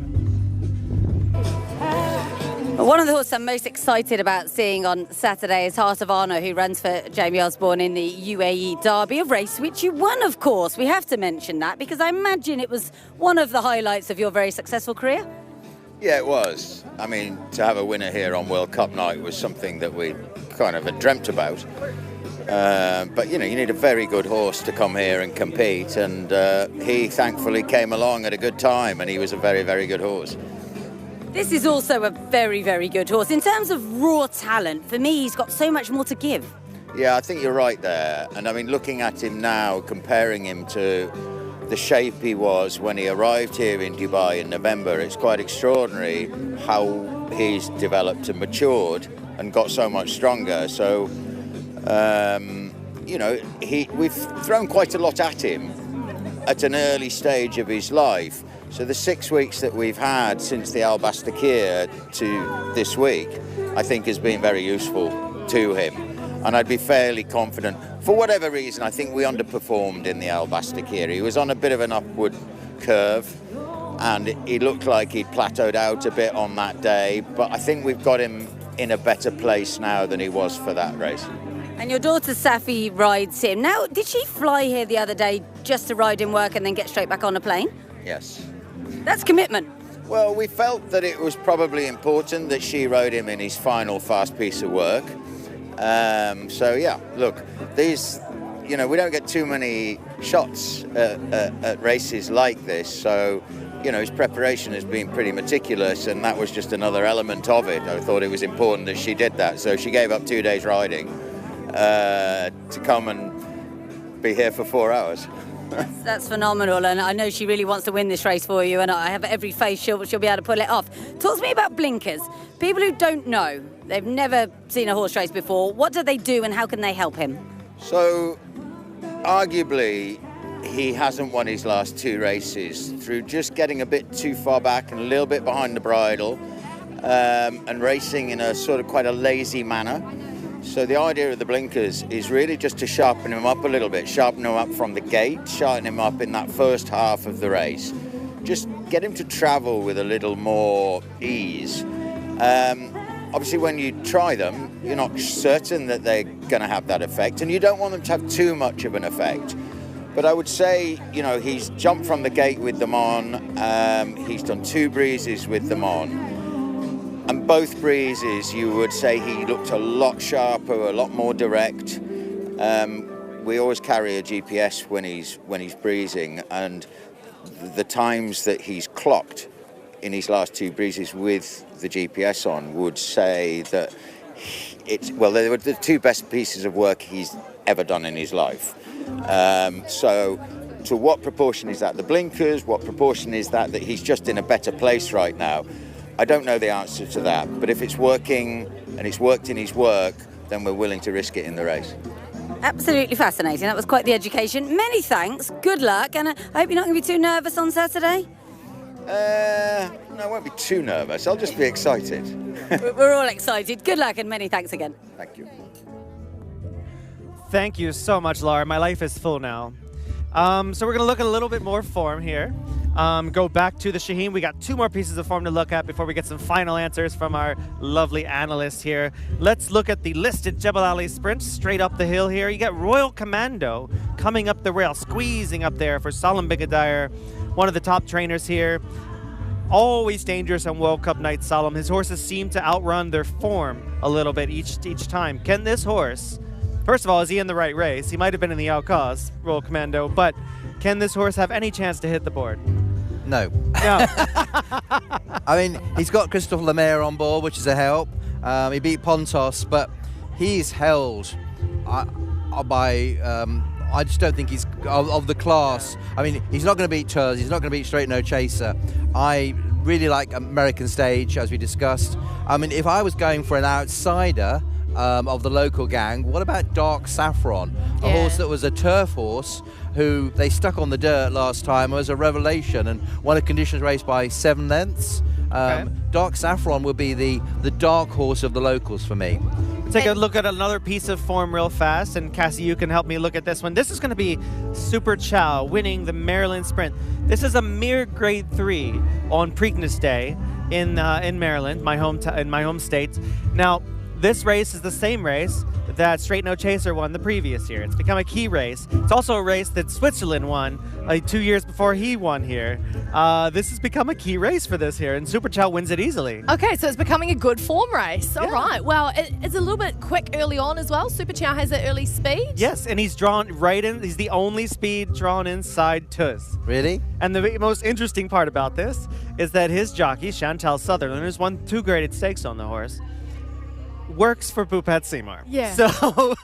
One of the horses I'm most excited about seeing on Saturday is Heart of Arno, who runs for Jamie Osborne in the UAE Derby, a race which you won, of course. We have to mention that because I imagine it was one of the highlights of your very successful career. Yeah, it was. I mean, to have a winner here on World Cup night was something that we kind of had dreamt about. But, you need a very good horse to come here and compete, and he thankfully came along at a good time, and he was a very, very good horse. This is also a very, very good horse. In terms of raw talent, for me, he's got so much more to give. Yeah, I think you're right there. And, I mean, looking at him now, comparing him to the shape he was when he arrived here in Dubai in November, it's quite extraordinary how he's developed and matured and got so much stronger. So, we've thrown quite a lot at him at an early stage of his life. So the 6 weeks that we've had since the Al Bastakir to this week, I think has been very useful to him. And I'd be fairly confident. For whatever reason, I think we underperformed in the Al Bastakir. He was on a bit of an upward curve, and he looked like he'd plateaued out a bit on that day. But I think we've got him in a better place now than he was for that race. And your daughter Safi rides him. Now, did she fly here the other day just to ride in work and then get straight back on a plane? Yes. That's commitment. Well, we felt that it was probably important that she rode him in his final fast piece of work. So, yeah, look, these, we don't get too many shots at races like this. So, his preparation has been pretty meticulous, and that was just another element of it. I thought it was important that she did that. So she gave up 2 days riding to come and be here for 4 hours. That's phenomenal, and I know she really wants to win this race for you, and I have every faith she'll be able to pull it off. Talk to me about blinkers. People who don't know, they've never seen a horse race before, what do they do and how can they help him? So, arguably, he hasn't won his last 2 races through just getting a bit too far back and a little bit behind the bridle, and racing in a sort of quite a lazy manner. So the idea of the blinkers is really just to sharpen him up a little bit, sharpen him up from the gate, sharpen him up in that first half of the race, just get him to travel with a little more ease. Obviously, when you try them, you're not certain that they're going to have that effect, and you don't want them to have too much of an effect. But I would say, you know, he's jumped from the gate with them on. He's done 2 breezes with them on. And both breezes, you would say he looked a lot sharper, a lot more direct. We always carry a GPS when he's breezing, and the times that he's clocked in his last 2 breezes with the GPS on would say that they were the 2 best pieces of work he's ever done in his life. So to what proportion is that the blinkers? What proportion is that he's just in a better place right now? I don't know the answer to that, but if it's working and it's worked in his work, then we're willing to risk it in the race. Absolutely fascinating. That was quite the education. Many thanks. Good luck, and I hope you're not going to be too nervous on Saturday. No, I won't be too nervous. I'll just be excited. We're all excited. Good luck and many thanks again. Thank you. Thank you so much, Laura. My life is full now. So we're going to look at a little bit more form here. Go back to the Shaheen. We got 2 more pieces of form to look at before we get some final answers from our lovely analysts here. Let's look at the listed Jebel Ali sprint straight up the hill here. You got Royal Commando coming up the rail, squeezing up there for Salim Bigadire, one of the top trainers here. Always dangerous on World Cup night, Salim. His horses seem to outrun their form a little bit each time. Can this horse, first of all, is he in the right race? He might have been in the outcast, Royal Commando, but can this horse have any chance to hit the board? No. No. I mean, he's got Christophe Lemaire on board, which is a help. He beat Pontos, but he's held by... I just don't think he's of the class. I mean, he's not going to beat Tuz. He's not going to beat Straight No Chaser. I really like American Stage, as we discussed. I mean, if I was going for an outsider of the local gang, what about Dark Saffron? A horse that was a turf horse who they stuck on the dirt last time, was a revelation and won a conditions race by 7 lengths. Okay. Dark Saffron will be the dark horse of the locals for me. Take a look at another piece of form real fast, and Cassie, you can help me look at this one. This is going to be Super Chow winning the Maryland Sprint. This is a mere Grade 3 on Preakness Day in Maryland, in my home state. Now, this race is the same race that Straight No Chaser won the previous year. It's become a key race. It's also a race that Switzerland won 2 years before he won here. This has become a key race for this here, and Super Chow wins it easily. Okay, so it's becoming a good form race. All right. Well, it's a little bit quick early on as well. Super Chow has that early speed. Yes, and he's drawn right in. He's the only speed drawn inside Tuz. Really? And the most interesting part about this is that his jockey, Chantal Sutherland, who's won 2 graded stakes on the horse, works for Bhupat Seymour. Yeah. So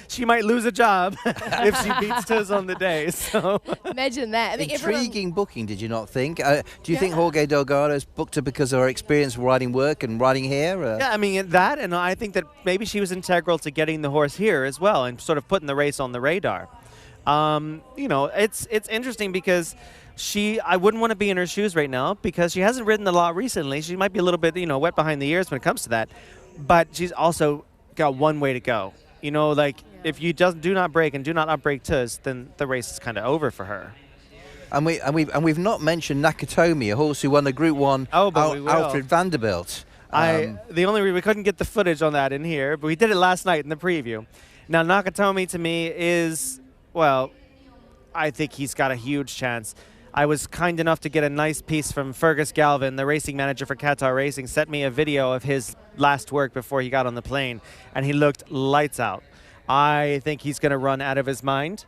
she might lose a job if she beats Tuz on the day. So imagine that. I mean, intriguing booking, did you not think? Do you think Jorge Delgado's booked her because of her experience riding work and riding here? Yeah, I mean that, and I think that maybe she was integral to getting the horse here as well and sort of putting the race on the radar. You know, it's interesting because I wouldn't want to be in her shoes right now because she hasn't ridden a lot recently. She might be a little bit, wet behind the ears when it comes to that. But she's also got one way to go. If you just do not break and do not outbreak Tuz, then the race is kind of over for her. And we've not mentioned Nakatomi, a horse who won the Group 1 Alfred Vanderbilt. The only reason we couldn't get the footage on that in here, but we did it last night in the preview. Now Nakatomi to me is, well, I think he's got a huge chance. I was kind enough to get a nice piece from Fergus Galvin, the racing manager for Qatar Racing, sent me a video of his last work before he got on the plane, and he looked lights out. I think he's going to run out of his mind,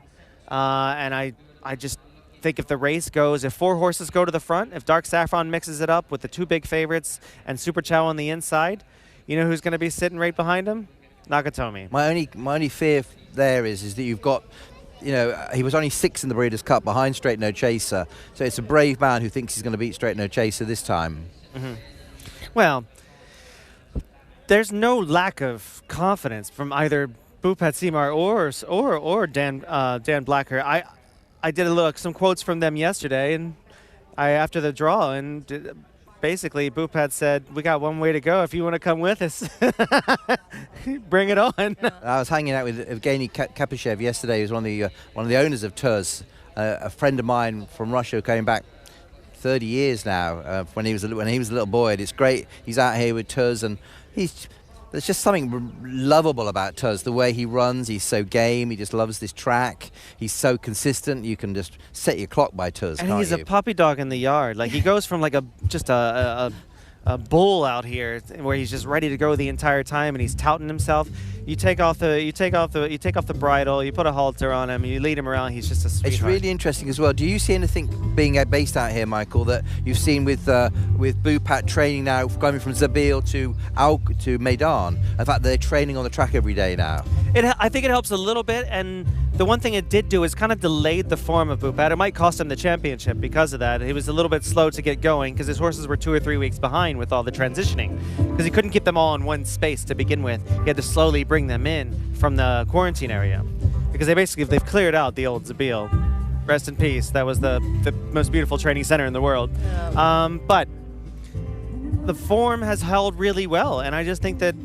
and I just think if the race goes, if 4 horses go to the front, if Dark Saffron mixes it up with the 2 big favorites and Super Chow on the inside, you know who's going to be sitting right behind him? Nakatomi. My only fear there is that you've got... he was only 6th in the Breeders' Cup behind Straight No Chaser. So it's a brave man who thinks he's going to beat Straight No Chaser this time. Mm-hmm. Well, there's no lack of confidence from either Bhupat Seymour or Dan Blacker. I did some quotes from them yesterday, and after the draw, and basically Bhupat said, "We got one way to go. If you want to come with us, bring it on." I was hanging out with Evgeny Kapyshev yesterday. He was one of the owners of Tuz, a friend of mine from Russia who came back 30 years now, when he was a little boy, and it's great. He's out here with Tuz, and there's just something lovable about Tuz. The way he runs, he's so game. He just loves this track. He's so consistent. You can just set your clock by Tuz. And he's a puppy dog in the yard. Like, he goes from like a bull out here where he's just ready to go the entire time, and he's touting himself. You take off the bridle, you put a halter on him, you lead him around. He's just a sweetheart. It's really interesting as well. Do you see anything being based out here, Michael, that you've seen with Bupat training now, going from Zabil to Meydan? In fact, they're training on the track every day now. I think it helps a little bit, and the one thing it did do is kind of delayed the form of Bupat. It might cost him the championship because of that. He was a little bit slow to get going because his horses were 2 or 3 weeks behind with all the transitioning, because he couldn't keep them all in one space to begin with. He had to slowly bring them in from the quarantine area, because they've cleared out the old Zabil. Rest in peace. That was the most beautiful training center in the world. But the form has held really well, and I just think that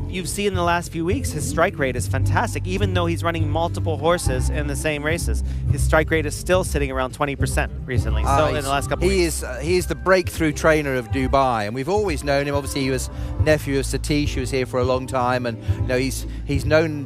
you've seen in the last few weeks his strike rate is fantastic. Even though he's running multiple horses in the same races, his strike rate is still sitting around 20% recently. So in the last couple of weeks. He is the breakthrough trainer of Dubai, and we've always known him. Obviously, he was nephew of Satish, who was here for a long time, and he's known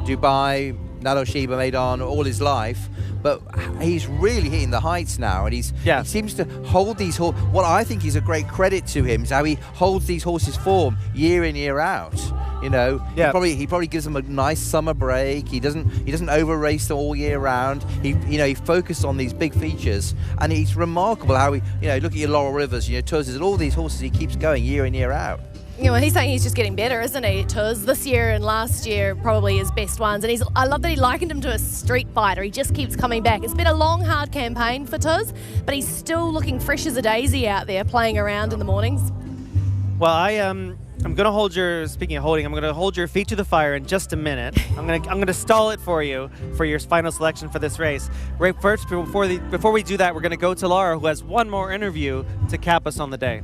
Dubai, Nalosheba Meydan all his life. But he's really hitting the heights now, and he seems to hold these horses. What I think is a great credit to him is how he holds these horses' form year in, year out. He probably gives them a nice summer break. He doesn't over race them all year round. He focused on these big features, and he's remarkable how he look at your Laurel Rivers, Tuz, and all these horses. He keeps going year in, year out. He's saying he's just getting better, isn't he, Tuz? This year and last year, probably his best ones. And I love that he likened him to a street fighter. He just keeps coming back. It's been a long, hard campaign for Tuz, but he's still looking fresh as a daisy out there, playing around in the mornings. Well, I'm going to hold your feet to the fire in just a minute. I'm going to stall it for you for your final selection for this race. Right, first, before we do that, we're going to go to Laura, who has one more interview to cap us on the day.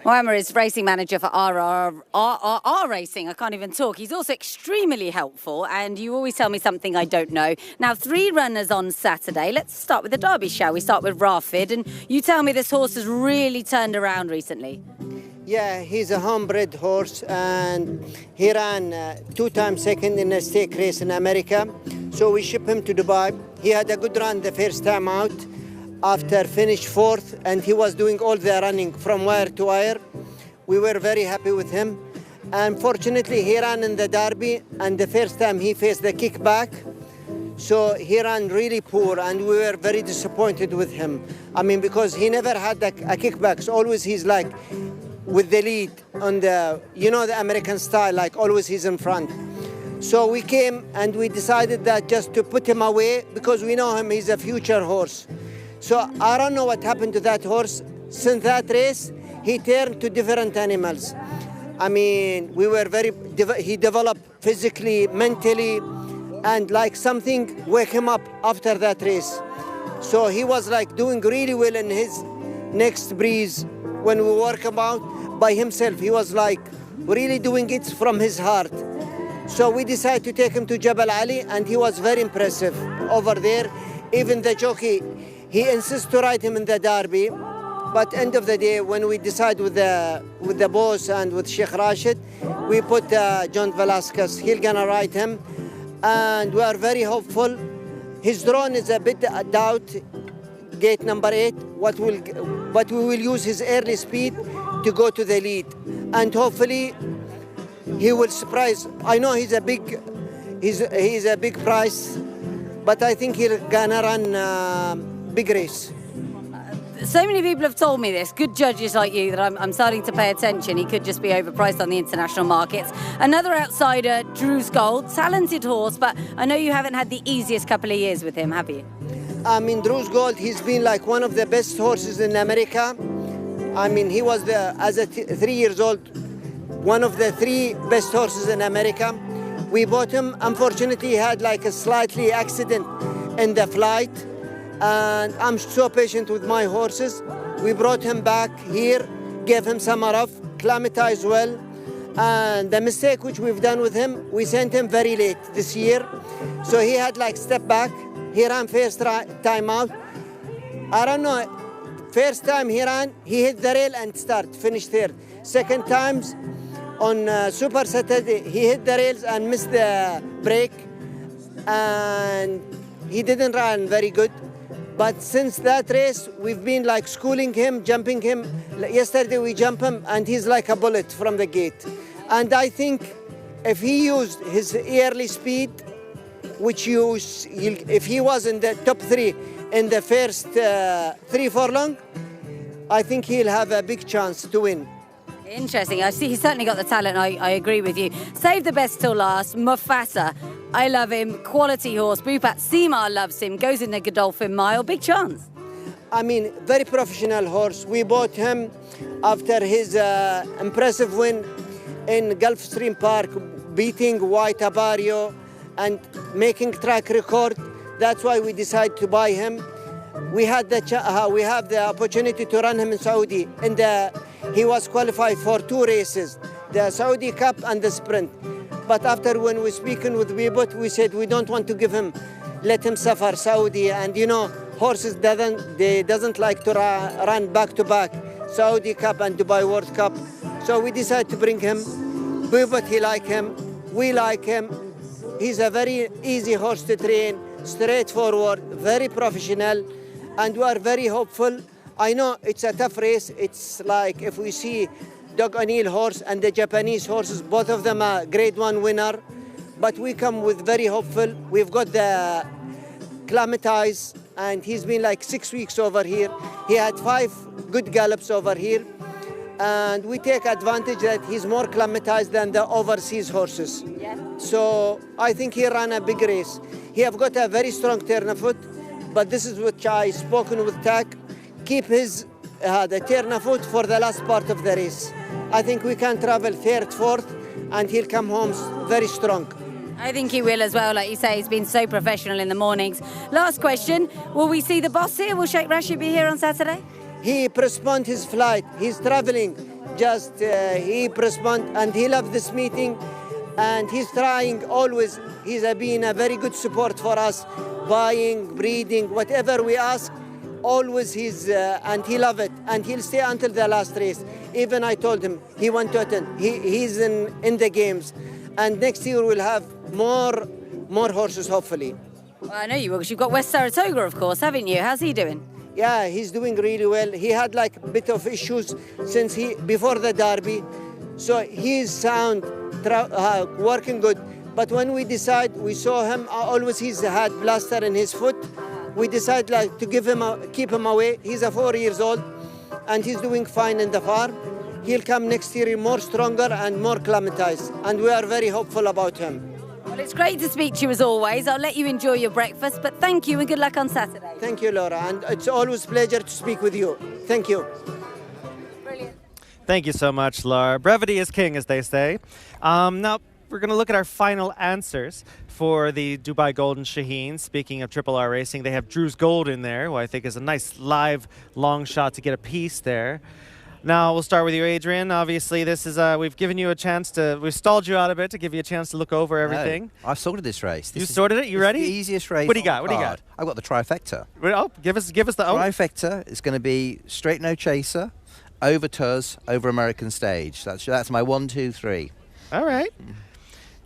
Mohammed is racing manager for RR Racing. I can't even talk. He's also extremely helpful, and you always tell me something I don't know. Now, 3 runners on Saturday. Let's start with the Derby, shall we? Start with Rafid, and you tell me this horse has really turned around recently. Yeah, he's a homebred horse, and he ran 2 times second in a stake race in America. So we shipped him to Dubai. He had a good run the first time out. After finished 4th, and he was doing all the running from wire to wire. We were very happy with him. Unfortunately, he ran in the Derby, and the first time he faced the kickback. So he ran really poor, and we were very disappointed with him. I mean, because he never had a kickback. So always he's like with the lead on the American style, like always he's in front. So we came and we decided that just to put him away, because we know him, he's a future horse. So I don't know what happened to that horse. Since that race, he turned to different animals. I mean, he developed physically, mentally, and like something wake him up after that race. So he was like doing really well in his next breeze when we work about by himself. He was like really doing it from his heart. So we decided to take him to Jabal Ali, and he was very impressive over there. Even the jockey, he insists to ride him in the Derby, but end of the day, when we decide with the boss and with Sheikh Rashid, we put John Velasquez. He's gonna ride him, and we are very hopeful. His drone is a bit doubt, gate number 8. But we will use his early speed to go to the lead, and hopefully he will surprise. I know he's a big price, but I think he's gonna run big race. So many people have told me this, good judges like you, that I'm starting to pay attention. He could just be overpriced on the international markets. Another outsider, Drew's Gold, talented horse, but I know you haven't had the easiest couple of years with him, have you? I mean, Drew's Gold, he's been like one of the best horses in America. I mean, he was, as a 3 years old, one of the 3 best horses in America. We bought him. Unfortunately, he had like a slightly accident in the flight. And I'm so patient with my horses. We brought him back here, gave him summer off, acclimatized well. And the mistake which we've done with him, we sent him very late this year. So he had like step back. He ran first time out. I don't know. First time he ran, he hit the rail and finished third. Second times on Super Saturday, he hit the rails and missed the break. And he didn't run very good. But since that race, we've been like schooling him, jumping him. Yesterday we jumped him and he's like a bullet from the gate. And I think if he used his early speed, if he was in the top 3 in the first 3 furlong, I think he'll have a big chance to win. Interesting. I see he's certainly got the talent. I agree with you. Save the best till last. Mufasa. I love him. Quality horse. Bupat Seema loves him. Goes in the Godolphin Mile. Big chance. I mean, very professional horse. We bought him after his impressive win in Gulfstream Park, beating White Abario and making track record. That's why we decided to buy him. We have the opportunity to run him in Saudi. He was qualified for 2 races, the Saudi Cup and the Sprint. But after when we speaking with Weebot, we said we don't want to let him suffer Saudi. And you know, horses doesn't like to run back to back, Saudi Cup and Dubai World Cup. So we decided to bring him. Weebot, he like him. We like him. He's a very easy horse to train, straightforward, very professional, and we are very hopeful. I know it's a tough race. It's like if we see Doug O'Neill horse and the Japanese horses, both of them are Grade 1 winner, but we come with very hopeful. We've got the Climatize, and he's been like 6 weeks over here. He had 5 good gallops over here, and we take advantage that he's more climatized than the overseas horses. Yeah. So I think he ran a big race. He have got a very strong turn of foot, but this is what I spoken with Tack. Keep his the turn of foot for the last part of the race. I think we can travel 3rd, 4th, and he'll come home very strong. I think he will as well. Like you say, he's been so professional in the mornings. Last question, will we see the boss here? Will Sheikh Rashid be here on Saturday? He postponed his flight. He's traveling. He postponed, and he loved this meeting, and he's trying always. He's been a very good support for us, buying, breeding, whatever we ask. Always and he love it, and he'll stay until the last race. Even I told him he went to attend. He's in the games, and next year we'll have more horses hopefully. Well, I know you will, because you've got West Saratoga, of course, haven't you? How's he doing? Yeah, he's doing really well. He had like a bit of issues before the Derby, so he's sound, working good. But when we saw him. Always he's had plaster in his foot. We decided to keep him away. He's 4 years old, and he's doing fine in the farm. He'll come next year more stronger and more climatized, and we are very hopeful about him. Well, it's great to speak to you as always. I'll let you enjoy your breakfast, but thank you and good luck on Saturday. Thank you, Laura, and it's always a pleasure to speak with you. Thank you. Brilliant. Thank you so much, Laura. Brevity is king, as they say. Now, we're going to look at our final answers for the Dubai Golden Shaheen. Speaking of Triple R Racing, they have Drew's Gold in there, who I think is a nice live long shot to get a piece there. Now, we'll start with you, Adrian. Obviously, this is we've given you a chance we've stalled you out a bit to give you a chance to look over everything. No, I sorted this race. You sorted it? You ready? The easiest race. What do you got? What do you got? I've got the trifecta. Oh, give us the Trifecta is going to be Straight No Chaser, over Tuz, over American Stage. That's my 1, 2, 3. All right.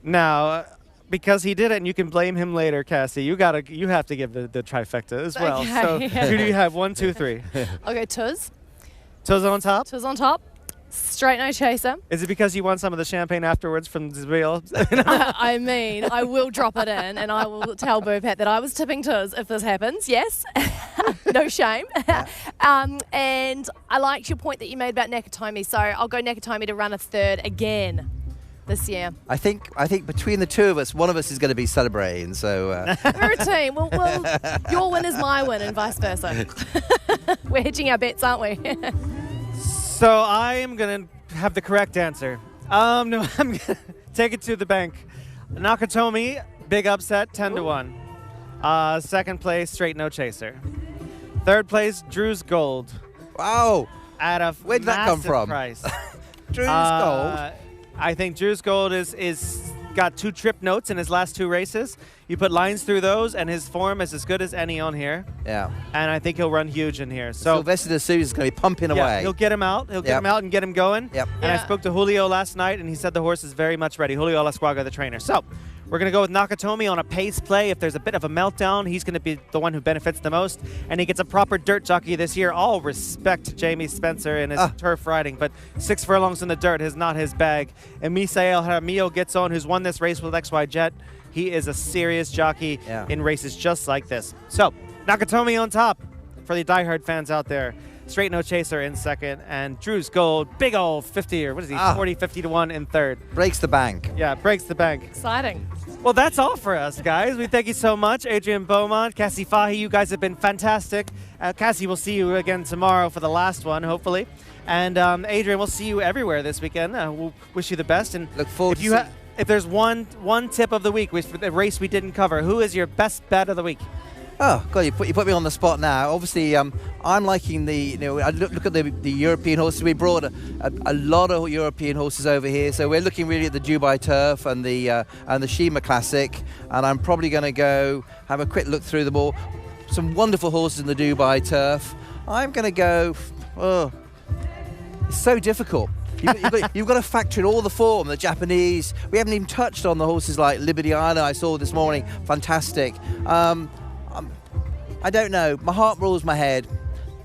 Now, because he did it, and you can blame him later, Cassie. You have to give the trifecta as well. Okay, so yeah. who do you have? 1, 2, 3. I'll go Tuz. Tuz on top. Tuz on top. Straight No Chaser. Is it because you want some of the champagne afterwards from Zbil? I mean, I will drop it in, and I will tell Bupat that I was tipping Tuz if this happens. Yes, no shame. And I liked your point that you made about Nakatomi, so I'll go Nakatomi to run a 3rd again this year. I think between the two of us, one of us is going to be celebrating. So we're a team. Well, your win is my win, and vice versa. We're hedging our bets, aren't we? So I am going to have the correct answer. No, I'm going to take it to the bank. Nakatomi, big upset, 10-1. Second place, Straight No Chaser. Third place, Drew's Gold. Wow. At a Where did that come from? Price. Drew's Gold. I think Drew's Gold is got 2 trip notes in his last 2 races. You put lines through those, and his form is as good as any on here. Yeah. And I think he'll run huge in here. So Sylvester de Sousa's going to be pumping yeah, away. he'll get him out. He'll get him out and get him going. Yep. And I spoke to Julio last night, and he said the horse is very much ready. Julio Lasquaga, the trainer. So we're going to go with Nakatomi on a pace play. If there's a bit of a meltdown, he's going to be the one who benefits the most. And he gets a proper dirt jockey this year. All respect Jamie Spencer and his turf riding, but 6 furlongs in the dirt is not his bag. And Misael Jaramillo gets on, who's won this race with XY Jet. He is a serious jockey in races just like this. So Nakatomi on top for the diehard fans out there. Straight No Chaser in second, and Drew's Gold, big old 50, or what is he, 40, 50 to 1 in third. Breaks the bank. Yeah, breaks the bank. Exciting. Well, that's all for us, guys. We thank you so much. Adrian Beaumont, Cassie Fahy, you guys have been fantastic. Cassie, we'll see you again tomorrow for the last one, hopefully. And Adrian, we'll see you everywhere this weekend. We'll wish you the best. And look forward if there's one tip of the week, for the race we didn't cover, who is your best bet of the week? Oh God, you put me on the spot now. Obviously, I'm liking I look at the European horses. We brought a lot of European horses over here, so we're looking really at the Dubai Turf and the Shima Classic. And I'm probably going to go have a quick look through them all. Some wonderful horses in the Dubai Turf. I'm going to go. Oh, it's so difficult. You've got to factor in all the form, the Japanese. We haven't even touched on the horses like Liberiana I saw this morning. Fantastic. I don't know. My heart rules my head.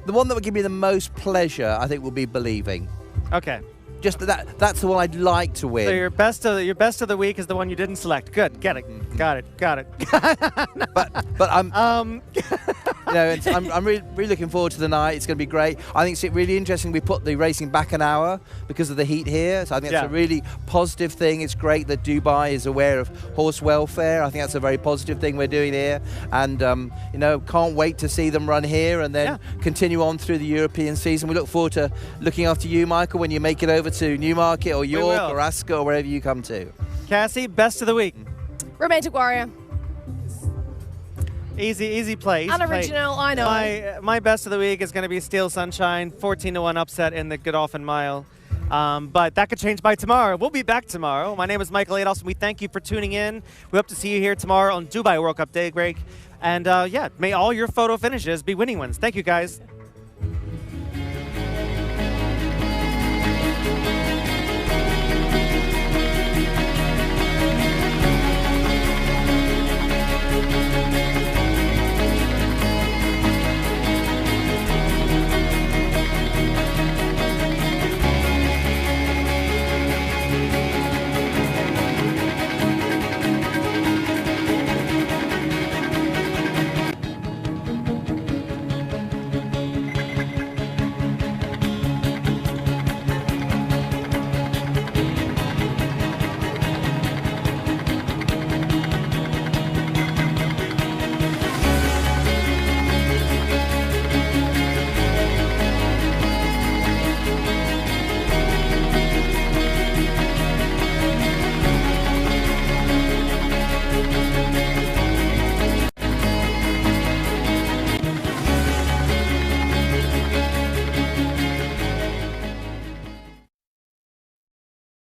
The one that would give me the most pleasure, I think, will be Believing. Okay. Just that's the one I'd like to win. So your best of the week is the one you didn't select. Good. Get it. Got it. but I'm I'm really looking forward to the night. It's going to be great. I think it's really interesting we put the racing back an hour because of the heat here. So I think that's a really positive thing. It's great that Dubai is aware of horse welfare. I think that's a very positive thing we're doing here. And can't wait to see them run here and then continue on through the European season. We look forward to looking after you, Michael, when you make it over to Newmarket or York or Ascot or wherever you come to. Cassie, best of the week. Romantic Warrior. Easy play. Unoriginal, I know. My best of the week is going to be Steel Sunshine, 14 to 1 upset in the Godolphin Mile. But that could change by tomorrow. We'll be back tomorrow. My name is Michael Ados, and we thank you for tuning in. We hope to see you here tomorrow on Dubai World Cup Daybreak. And may all your photo finishes be winning ones. Thank you, guys.